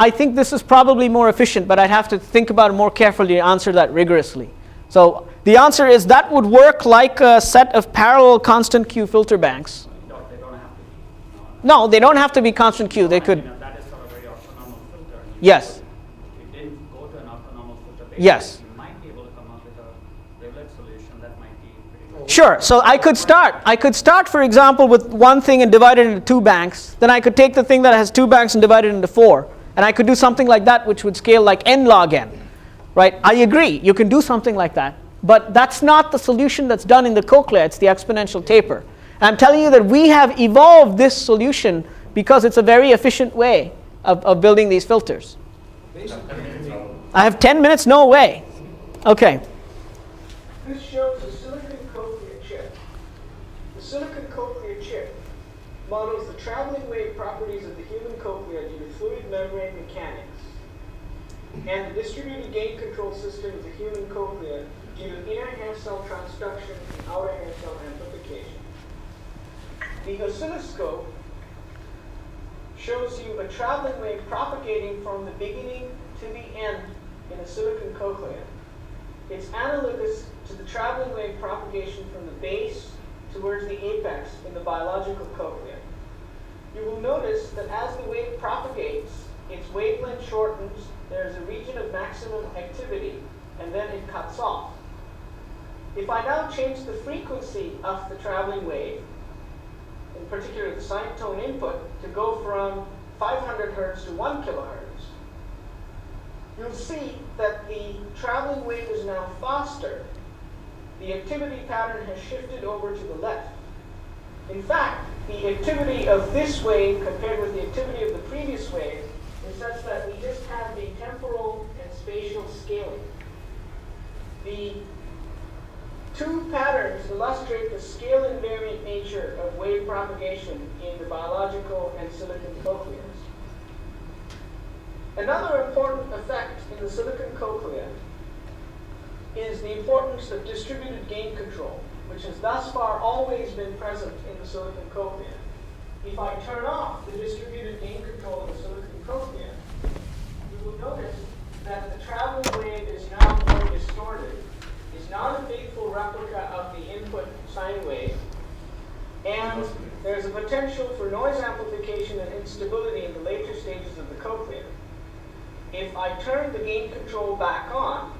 I think this is probably more efficient, but I'd have to think about it more carefully to answer that rigorously. So the answer is that would work like a set of parallel constant Q filter banks. No, they don't have to be. No, they don't have to be constant Q. They could. That is sort of a very autonomous filter. Yes. If you didn't go to an autonomous filter basis, Yes. you might be able to come up with a wavelet solution that might be pretty good. Sure. So I could start, for example, with one thing and divide it into two banks. Then I could take the thing that has two banks and divide it into four. And I could do something like that, which would scale like n log n. Right? I agree. You can do something like that. But that's not the solution that's done in the Cochlea. It's the exponential taper. And I'm telling you that we have evolved this solution because it's a very efficient way of building these filters. I have 10 minutes? No way. Okay. This shows a silicon cochlea chip. The silicon cochlea chip models the traveling wave properties of the human cochlea due to fluid membrane mechanics and the distributed gain control system of the human cochlea due to inner hair cell transduction and outer hair cell amplification. The oscilloscope shows you a traveling wave propagating from the beginning to the end in a silicon cochlea. It's analogous to the traveling wave propagation from the base towards the apex in the biological cochlea. You will notice that as the wave propagates, its wavelength shortens there's a region of maximum activity, and then it cuts off. If I now change the frequency of the traveling wave, in particular the sine tone input, to go from 500 hertz to 1 kilohertz, you'll see that the traveling wave is now faster. The activity pattern has shifted over to the left. In fact, the activity of this wave compared with the activity of the previous wave is such that we just have the temporal and spatial scaling. The two patterns illustrate the scale invariant nature of wave propagation in the biological and silicon cochleas. Another important effect in the silicon cochlea is the importance of distributed gain control, which has thus far always been present in the silicon cochlea. If I turn off the distributed gain control of the silicon cochlea, you will notice that the traveling wave is now more distorted, is not a faithful replica of the input sine wave, and there's a potential for noise amplification and instability in the later stages of the cochlea. If I turn the gain control back on,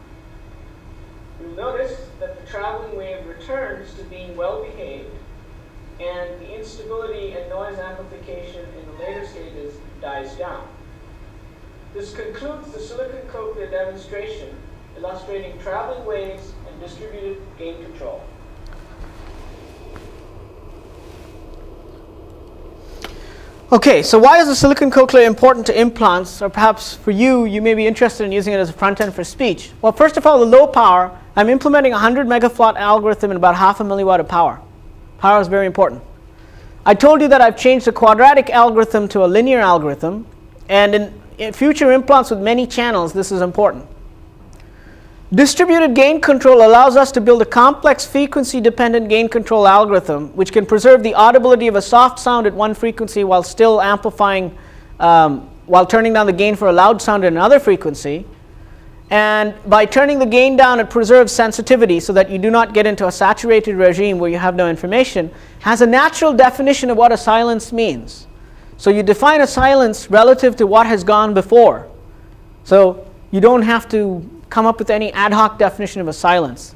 you'll notice that the traveling wave returns to being well behaved, and the instability and noise amplification in the later stages dies down. This concludes the silicon cochlea demonstration, illustrating traveling waves and distributed gain control. Okay, so why is the silicon cochlea important to implants? Or perhaps for you, you may be interested in using it as a front end for speech. Well, first of all, the low power. I'm implementing a 100 megaflot algorithm in about half a milliwatt of power. Power is very important. I told you that I've changed the quadratic algorithm to a linear algorithm, and in future implants with many channels, this is important. Distributed gain control allows us to build a complex frequency-dependent gain control algorithm which can preserve the audibility of a soft sound at one frequency while still amplifying, while turning down the gain for a loud sound at another frequency. And by turning the gain down, it preserves sensitivity so that you do not get into a saturated regime where you have no information. Has a natural definition of what a silence means. So you define a silence relative to what has gone before. So you don't have to come up with any ad hoc definition of a silence.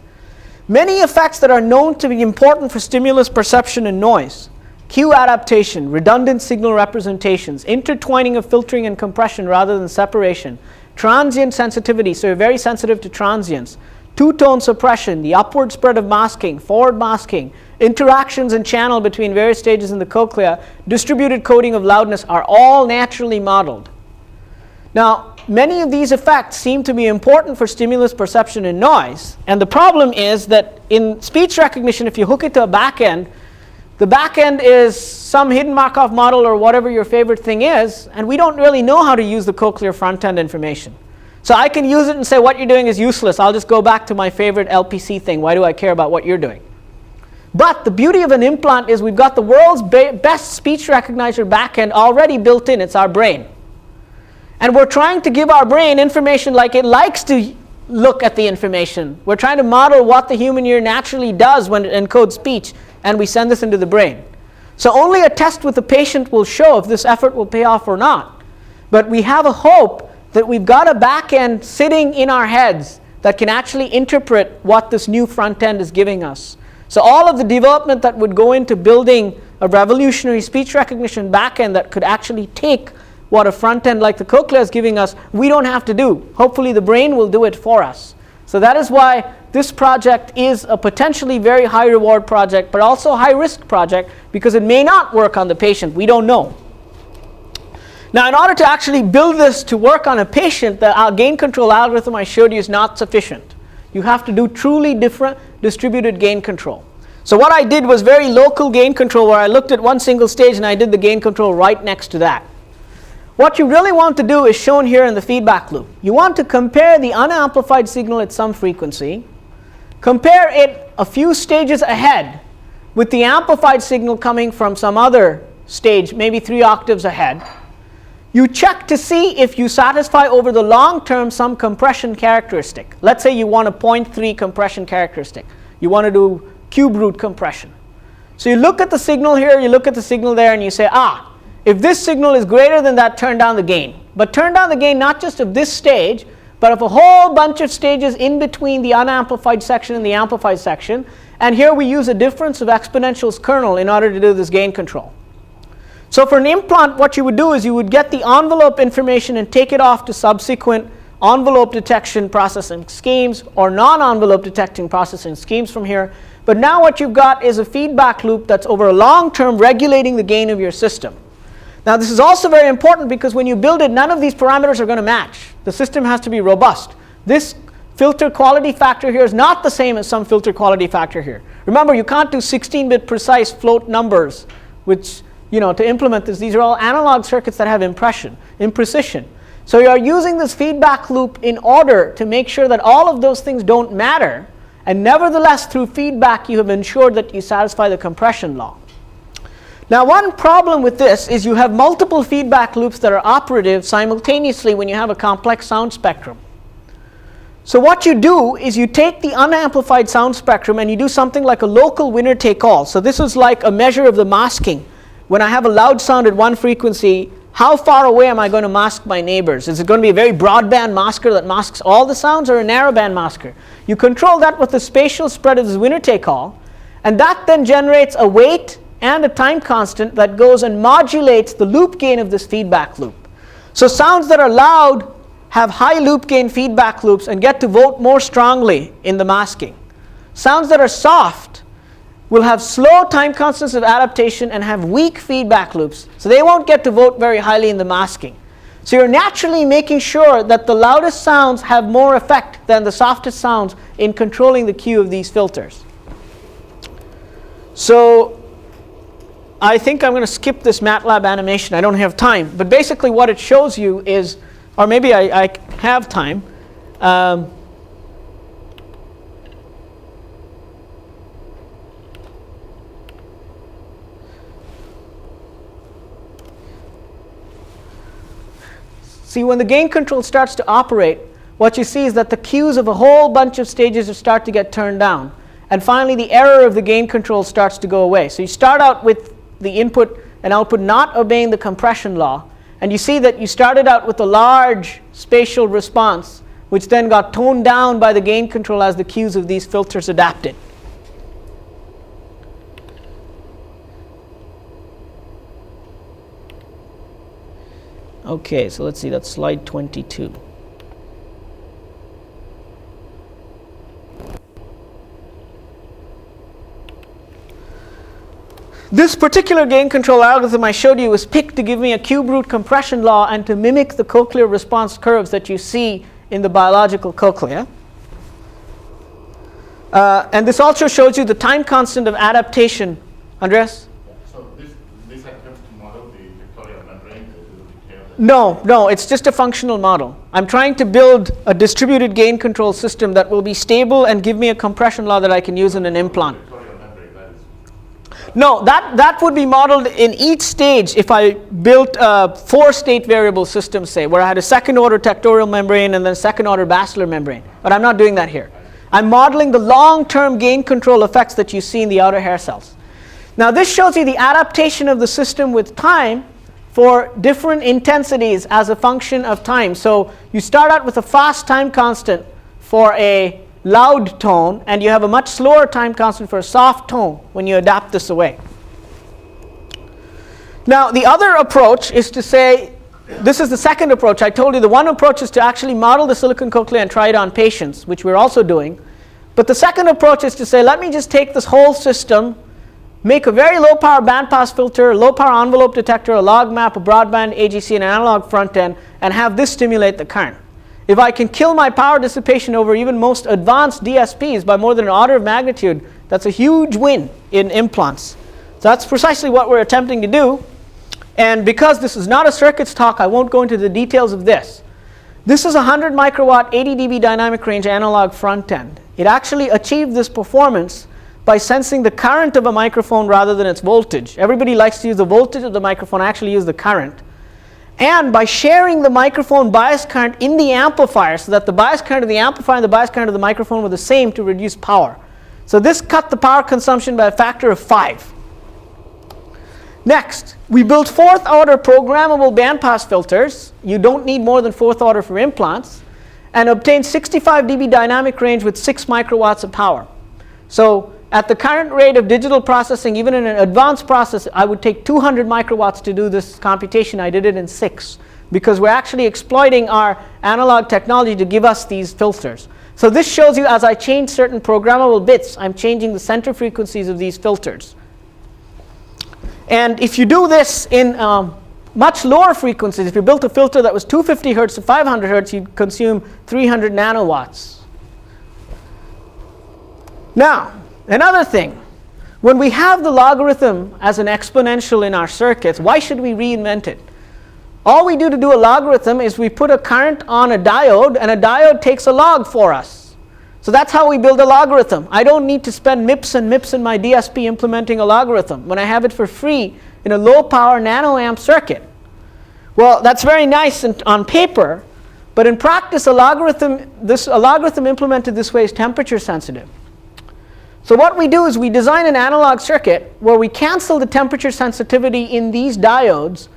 Many effects that are known to be important for stimulus perception and noise. Cue adaptation, redundant signal representations, intertwining of filtering and compression rather than separation, transient sensitivity, so you're very sensitive to transients, two-tone suppression, the upward spread of masking, forward masking, interactions and channel between various stages in the cochlea, distributed coding of loudness are all naturally modeled. Now, many of these effects seem to be important for stimulus perception and noise, and the problem is that in speech recognition, if you hook it to a back end, the back end is some hidden Markov model or whatever your favorite thing is, and we don't really know how to use the cochlear front end information. So I can use it and say what you're doing is useless. I'll just go back to my favorite LPC thing. Why do I care about what you're doing? But the beauty of an implant is we've got the world's best speech recognizer back end already built in. It's our brain. And we're trying to give our brain information like it likes to look at the information. We're trying to model what the human ear naturally does when it encodes speech, and we send this into the brain. So only a test with the patient will show if this effort will pay off or not. But we have a hope that we've got a back end sitting in our heads that can actually interpret what this new front end is giving us. So all of the development that would go into building a revolutionary speech recognition back end that could actually take what a front end like the cochlea is giving us, we don't have to do. Hopefully the brain will do it for us. So that is why this project is a potentially very high reward project, but also a high risk project, because it may not work on the patient. We don't know. Now, in order to actually build this to work on a patient, the gain control algorithm I showed you is not sufficient. You have to do truly different distributed gain control. So what I did was very local gain control, where I looked at one single stage and I did the gain control right next to that. What you really want to do is shown here in the feedback loop. You want to compare the unamplified signal at some frequency, compare it a few stages ahead with the amplified signal coming from some other stage, maybe 3 octaves ahead. You check to see if you satisfy over the long term some compression characteristic. Let's say you want a 0.3 compression characteristic. You want to do cube root compression. So you look at the signal here, you look at the signal there, and you say, if this signal is greater than that, turn down the gain. but turn down the gain not just of this stage, but of a whole bunch of stages in between the unamplified section and the amplified section. And here we use a difference of exponentials kernel in order to do this gain control. So for an implant, what you would do is you would get the envelope information and take it off to subsequent envelope detection processing schemes or non-envelope detecting processing schemes from here. But now what you've got is a feedback loop that's over a long term regulating the gain of your system. Now this is also very important because when you build it, none of these parameters are going to match. The system has to be robust. This filter quality factor here is not the same as some filter quality factor here. Remember, you can't do 16-bit precise float numbers, which, to implement this, these are all analog circuits that have imprecision. So you are using this feedback loop in order to make sure that all of those things don't matter, and nevertheless, through feedback, you have ensured that you satisfy the compression law. Now, one problem with this is you have multiple feedback loops that are operative simultaneously when you have a complex sound spectrum. So what you do is you take the unamplified sound spectrum and you do something like a local winner-take-all. So this is like a measure of the masking. When I have a loud sound at one frequency, how far away am I going to mask my neighbors? Is it going to be a very broadband masker that masks all the sounds, or a narrowband masker? You control that with the spatial spread of this winner-take-all, and that then generates a weight and a time constant that goes and modulates the loop gain of this feedback loop. So sounds that are loud have high loop gain feedback loops and get to vote more strongly in the masking. Sounds that are soft will have slow time constants of adaptation and have weak feedback loops, so they won't get to vote very highly in the masking. So you're naturally making sure that the loudest sounds have more effect than the softest sounds in controlling the Q of these filters. So I think I'm going to skip this MATLAB animation. I don't have time, but basically what it shows you is, or maybe I have time. See, when the gain control starts to operate, what you see is that the Qs of a whole bunch of stages start to get turned down. And finally, the error of the gain control starts to go away. So you start out with the input and output not obeying the compression law. And you see that you started out with a large spatial response, which then got toned down by the gain control as the Qs of these filters adapted. Okay, so let's see, that's slide 22. This particular gain control algorithm I showed you was picked to give me a cube root compression law and to mimic the cochlear response curves that you see in the biological cochlea. And this also shows you the time constant of adaptation. Andreas? So this attempts to model the vectorial membrane. No, it's just a functional model. I'm trying to build a distributed gain control system that will be stable and give me a compression law that I can use in an implant. No, that would be modeled in each stage if I built a 4-state variable system, say, where I had a second order tectorial membrane and then a second order basilar membrane. But I'm not doing that here. I'm modeling the long-term gain control effects that you see in the outer hair cells. Now this shows you the adaptation of the system with time for different intensities as a function of time. So you start out with a fast time constant for a loud tone, and you have a much slower time constant for a soft tone when you adapt this away. Now the other approach is to say, this is the second approach. I told you the one approach is to actually model the silicon cochlea and try it on patients, which we're also doing. But the second approach is to say, let me just take this whole system, make a very low power bandpass filter, a low power envelope detector, a log map, a broadband AGC, and an analog front end, and have this stimulate the current. If I can kill my power dissipation over even most advanced DSPs by more than an order of magnitude, that's a huge win in implants. So that's precisely what we're attempting to do. And because this is not a circuits talk, I won't go into the details of this. This is a 100 microwatt 80 dB dynamic range analog front end. It actually achieved this performance by sensing the current of a microphone rather than its voltage. Everybody likes to use the voltage of the microphone. I actually use the current. And by sharing the microphone bias current in the amplifier so that the bias current of the amplifier and the bias current of the microphone were the same to reduce power. So this cut the power consumption by a factor of 5. Next, we built 4th order programmable bandpass filters You don't need more than 4th order for implants. And obtain 65 dB dynamic range with 6 microwatts of power. So at the current rate of digital processing, even in an advanced process, I would take 200 microwatts to do this computation. I did it in 6 because we're actually exploiting our analog technology to give us these filters. So this shows you as I change certain programmable bits, I'm changing the center frequencies of these filters. And if you do this in much lower frequencies, if you built a filter that was 250 hertz to 500 hertz, you'd consume 300 nanowatts. Now, another thing, when we have the logarithm as an exponential in our circuits, why should we reinvent it? All we do to do a logarithm is we put a current on a diode, and a diode takes a log for us. So that's how we build a logarithm. I don't need to spend MIPS and MIPS in my DSP implementing a logarithm when I have it for free in a low power nanoamp circuit. Well, that's very nice on paper, but in practice a logarithm implemented this way is temperature sensitive. So what we do is we design an analog circuit where we cancel the temperature sensitivity in these diodes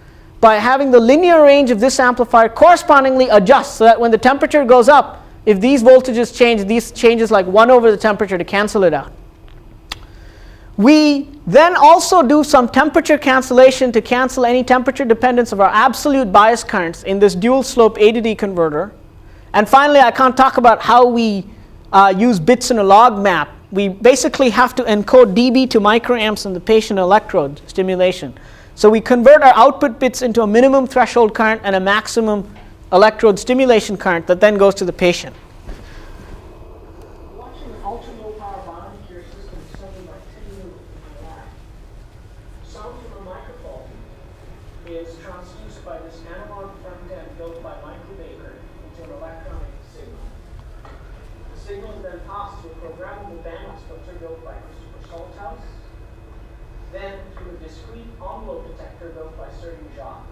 by having the linear range of this amplifier correspondingly adjust so that when the temperature goes up, if these voltages change, these changes like 1 over the temperature to cancel it out. We then also do some temperature cancellation to cancel any temperature dependence of our absolute bias currents in this dual slope A to D converter. And finally, I can't talk about how we use bits in a log map. We basically have to encode dB to microamps in the patient electrode stimulation. So we convert our output bits into a minimum threshold current and a maximum electrode stimulation current that then goes to the patient. Watching an ultra-low power bionic ear system assembled by 10 units in my lab. Sound from a microphone is transduced by this analog front end built by Michael Baker into an electronic signal. The signal is then passed to a programmable Bionics filter built by Christopher Salthouse, then to a discrete envelope detector built by Sergei Jacques,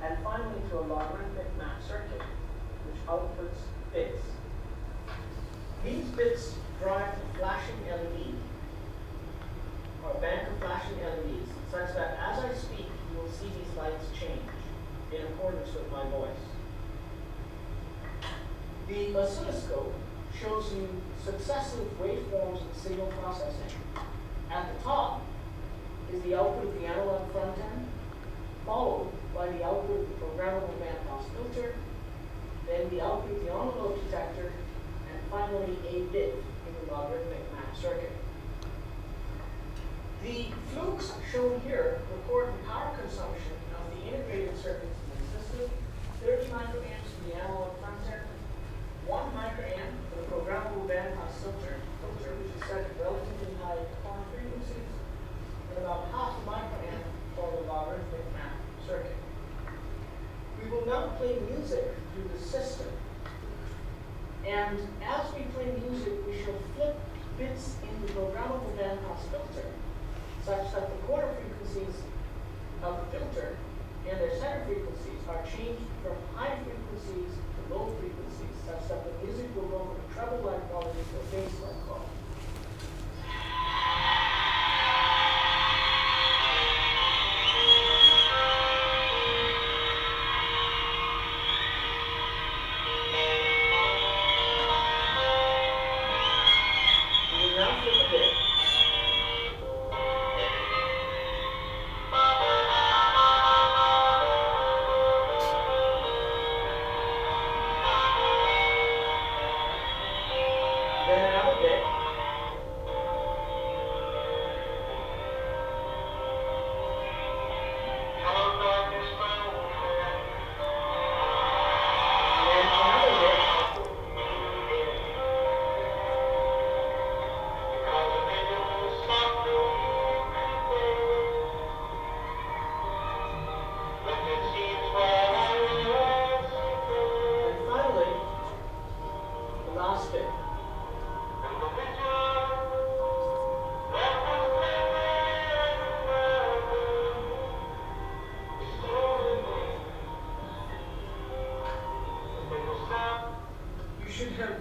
and finally to a logarithmic map circuit, which outputs bits. These bits drive a flashing LED, or a bank of flashing LEDs, such that as I speak, you will see these lights change in accordance with my voice. The oscilloscope shows you successive waveforms of signal processing. At the top is the output of the analog front end, followed by the output of the programmable bandpass filter, then the output of the envelope detector, and finally a bit in the logarithmic map circuit. The flukes shown here record the power consumption of the integrated circuits in the system: 30 microamps for the analog front end, 1 microamp for the programmable bandpass filter, which is set at relatively high current frequencies, and about half a microamp for the logarithmic map circuit. We will now play music through the system. And as we play music, we shall flip bits in the programmable bandpass filter such that the quarter frequencies of the filter and their center frequencies are changed from high frequencies to low frequencies such that the music will go from a treble-like quality to a bass-like quality.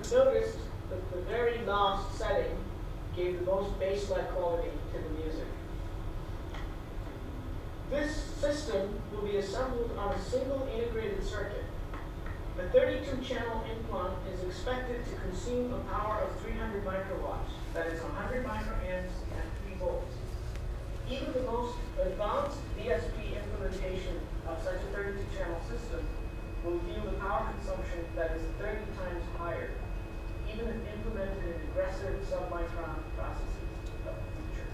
Noticed that the very last setting gave the most bass-like quality to the music. This system will be assembled on a single integrated circuit. The 32-channel implant is expected to consume a power of 300 microwatts, that is 100 microamps and 3 volts. Even the most advanced DSP implementation of such a 32-channel system will yield a power consumption that is 30 times higher, even if implemented in aggressive submicron processes of the future.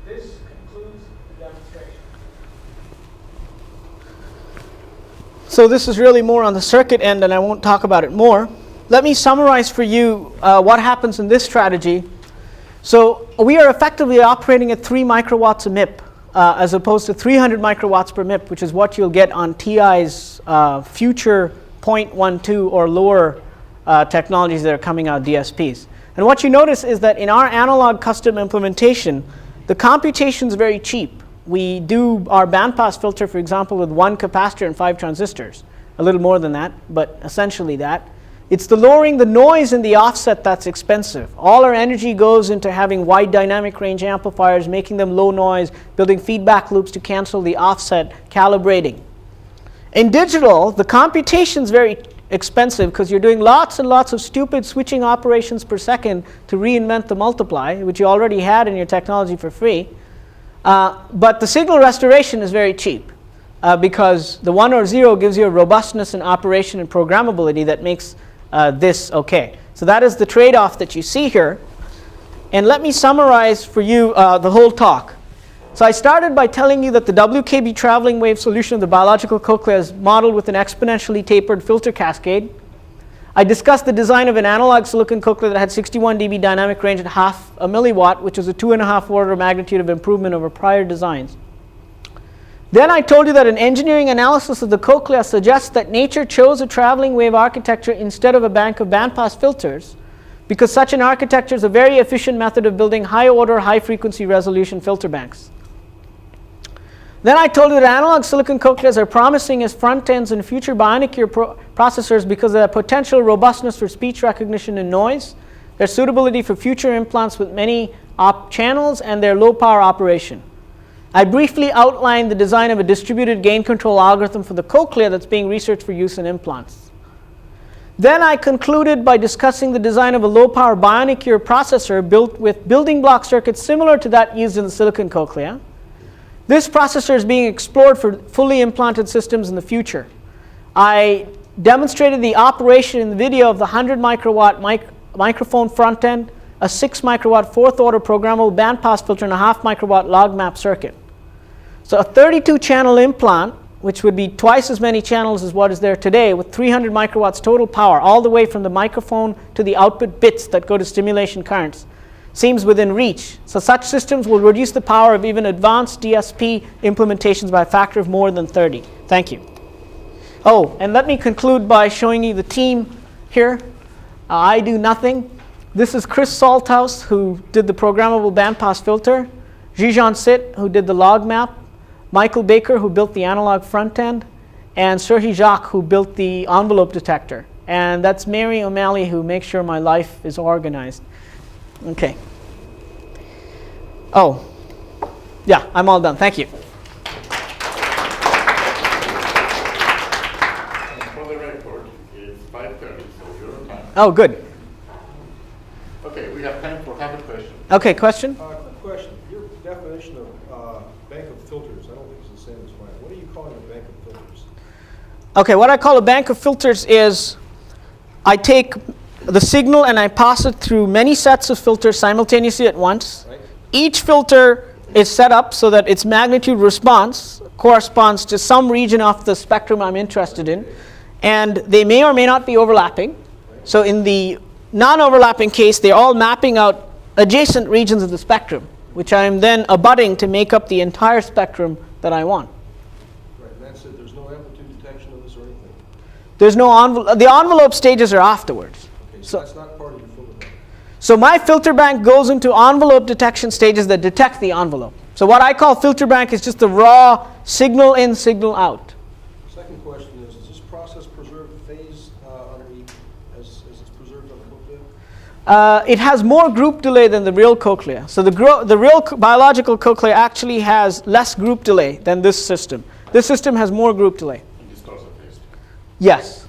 This concludes the demonstration. So this is really more on the circuit end, and I won't talk about it more. Let me summarize for you what happens in this strategy. So we are effectively operating at 3 microwatts a MIP, as opposed to 300 microwatts per MIP, which is what you'll get on TI's future 0.12 or lower technologies that are coming out, DSPs. And what you notice is that in our analog custom implementation, the computation is very cheap. We do our bandpass filter, for example, with 1 capacitor and 5 transistors. A little more than that, but essentially that. It's the lowering the noise in the offset that's expensive. All our energy goes into having wide dynamic range amplifiers, making them low noise, building feedback loops to cancel the offset, calibrating. In digital, the computation is very expensive because you're doing lots and lots of stupid switching operations per second to reinvent the multiply, which you already had in your technology for free. But the signal restoration is very cheap because the 1 or 0 gives you a robustness in operation and programmability that makes this okay. So that is the trade-off that you see here. And let me summarize for you the whole talk. So I started by telling you that the WKB traveling wave solution of the biological cochlea is modeled with an exponentially tapered filter cascade. I discussed the design of an analog silicon cochlea that had 61 dB dynamic range at half a milliwatt, which was a 2.5 order of magnitude of improvement over prior designs. Then I told you that an engineering analysis of the cochlea suggests that nature chose a traveling wave architecture instead of a bank of bandpass filters, because such an architecture is a very efficient method of building high order, high frequency resolution filter banks. Then I told you that analog silicon cochleas are promising as front ends in future bionic ear processors because of their potential robustness for speech recognition and noise, their suitability for future implants with many channels, and their low power operation. I briefly outlined the design of a distributed gain control algorithm for the cochlea that's being researched for use in implants. Then I concluded by discussing the design of a low power bionic ear processor built with building block circuits similar to that used in the silicon cochlea. This processor is being explored for fully implanted systems in the future. I demonstrated the operation in the video of the 100 microwatt microphone front end, a 6 microwatt 4th order programmable bandpass filter, and a 0.5 microwatt log map circuit. So a 32 channel implant, which would be twice as many channels as what is there today, with 300 microwatts total power, all the way from the microphone to the output bits that go to stimulation currents, seems within reach. So such systems will reduce the power of even advanced DSP implementations by a factor of more than 30. Thank you. Oh, and let me conclude by showing you the team here. I do nothing. This is Chris Salthouse, who did the programmable bandpass filter, Jijan Sit, who did the log map, Michael Baker, who built the analog front end, and Serhi Jacques, who built the envelope detector. And that's Mary O'Malley, who makes sure my life is organized. Okay. Oh, yeah, I'm all done. Thank you. For the record, it's 5:30, so you're on time. Oh, good. Okay, we have time for half a question. Okay, question? Quick question. Your definition of bank of filters, I don't think it's the same as mine. What are you calling a bank of filters? Okay, what I call a bank of filters is I take the signal and I pass it through many sets of filters simultaneously at once. Right. Each filter is set up so that its magnitude response corresponds to some region of the spectrum I'm interested in, and they may or may not be overlapping. So in the non-overlapping case, they're all mapping out adjacent regions of the spectrum, which I'm then abutting to make up the entire spectrum that I want. Right, and that's it. There's no amplitude detection of this or anything. There's no envelope. The envelope stages are afterwards. Okay, So- so that's not part of your filter bank. So my filter bank goes into envelope detection stages that detect the envelope. So what I call filter bank is just the raw signal in, signal out. Second question is this process preserved phase underneath as it's preserved on the cochlea? It has more group delay than the real cochlea. So the real biological cochlea actually has less group delay than this system. This system has more group delay. In this course of this. Yes,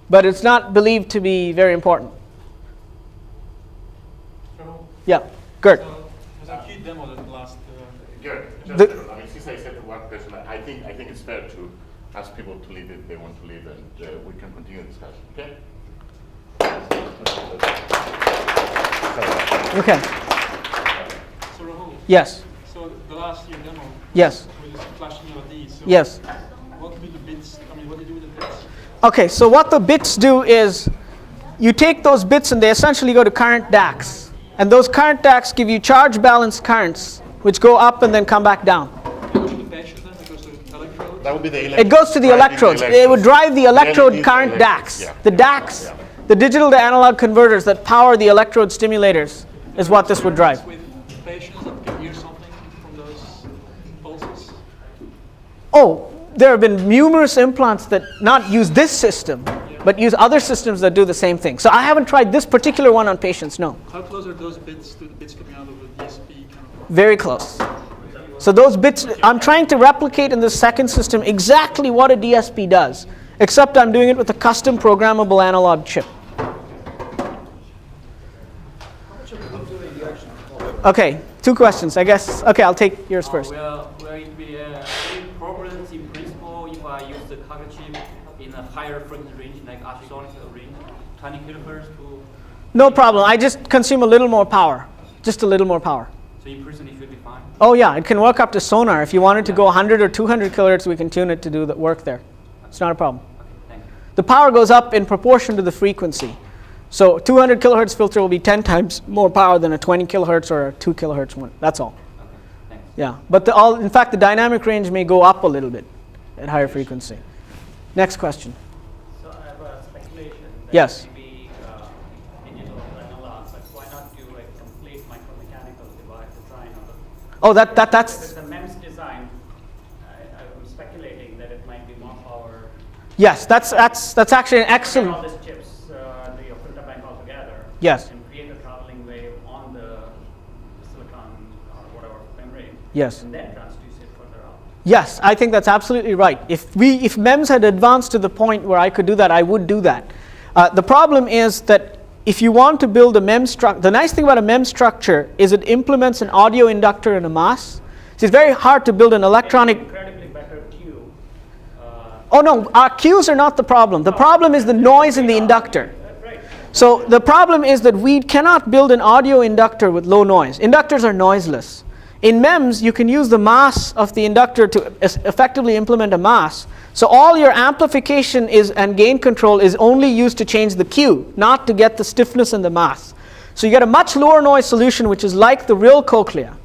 but it's not believed to be very important. Rahul, Yeah, Gert. so there's a cute demo that last. Good. The- I mean, since I said one question, I think it's fair to ask people to leave if they want to leave, and we can continue the discussion. Okay? Okay. So Rahul, Yes. so the last year demo Yes. with this flashing LED. So Yes. what do the bits? I mean, what do you do with the bits? Okay, so what the bits do is you take those bits and they essentially go to current DACs. And those current DACs give you charge balance currents, which go up and then come back down. What do the patches then? It goes to electrodes. That would be the It goes to the electrodes. It would drive the electrode LEDs, current electrodes, DACs. yeah. The DACs, the digital to analog converters that power the electrode stimulators is what this would drive. With patients that can hear something from those pulses. Oh, there have been numerous implants that not use this system, but use other systems that do the same thing. So I haven't tried this particular one on patients, no. How close are those bits to the bits coming out of the DSP? Kind of? Very close. So those bits, I'm trying to replicate in this second system exactly what a DSP does, except I'm doing it with a custom programmable analog chip. Okay, 2 questions, I guess. Okay, I'll take yours first. Will it be any problems in principle if I use the Cochlea chip in a higher frequency range, like ultrasonic range, 20 kilohertz to? No problem, I just consume a little more power, just a little more power. So in person it should be fine. Oh yeah, it can work up to sonar. If you wanted to go 100 or 200 kilohertz, we can tune it to do the work there. It's not a problem. Okay, thank you. The power goes up in proportion to the frequency. So 200 kilohertz filter will be 10 times more power than a 20 kilohertz or a 2 kilohertz one. That's all. Okay, thanks. Yeah, but in fact, the dynamic range may go up a little bit at higher frequency. Next question. So I have a speculation that Yes. maybe digital analog, but why not do a complete micromechanical device design of it? Oh, that's With the MEMS design, I'm speculating that it might be more power. yes, that's actually an All excellent. these chips, do your filter bank all together. Yes. And create a traveling wave on the silicon or whatever membrane. Yes. And then transduce it further out. Yes, I think that's absolutely right. If MEMS had advanced to the point where I could do that, I would do that. The problem is that if you want to build a MEMS structure, the nice thing about a MEMS structure is it implements an audio inductor and a mass. So it's very hard to build an electronic. Incredibly better Q. Oh no, our cues are not the problem. The problem is the noise in the inductor. Right. So the problem is that we cannot build an audio inductor with low noise. Inductors are noiseless. In MEMS, you can use the mass of the inductor to effectively implement a mass. So all your amplification and gain control is only used to change the Q, not to get the stiffness and the mass. So you get a much lower noise solution, which is like the real cochlea.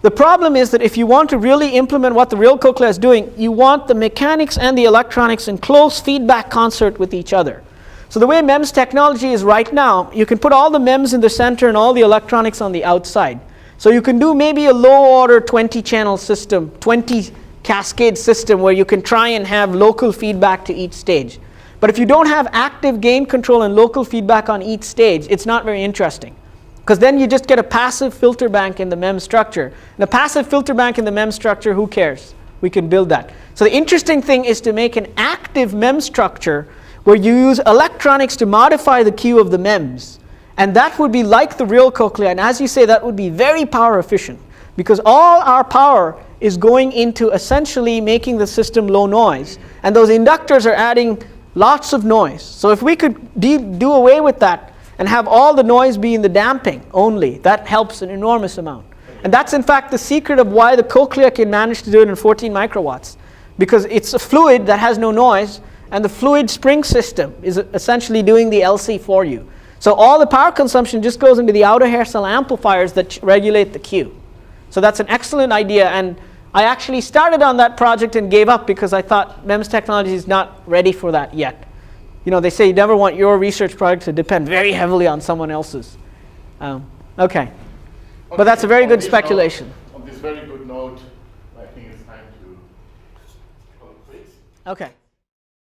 The problem is that if you want to really implement what the real cochlea is doing, you want the mechanics and the electronics in close feedback concert with each other. So the way MEMS technology is right now, you can put all the MEMS in the center and all the electronics on the outside. So you can do maybe a low order 20 channel system, 20 cascade system where you can try and have local feedback to each stage. But if you don't have active gain control and local feedback on each stage, it's not very interesting. Because then you just get a passive filter bank in the MEMS structure. And a passive filter bank in the MEMS structure, who cares? We can build that. So the interesting thing is to make an active MEMS structure where you use electronics to modify the Q of the MEMS. And that would be like the real cochlea. And as you say, that would be very power efficient. Because all our power is going into essentially making the system low noise. And those inductors are adding lots of noise. So if we could do away with that and have all the noise be in the damping only, that helps an enormous amount. And that's in fact the secret of why the cochlea can manage to do it in 14 microwatts. Because it's a fluid that has no noise, and the fluid spring system is essentially doing the LC for you. So all the power consumption just goes into the outer hair cell amplifiers that regulate the Q. So that's an excellent idea, and I actually started on that project and gave up because I thought MEMS technology is not ready for that yet. You know, they say you never want your research project to depend very heavily on someone else's. Okay. But that's a very good speculation. On this very good note, I think it's time to close, please. Okay.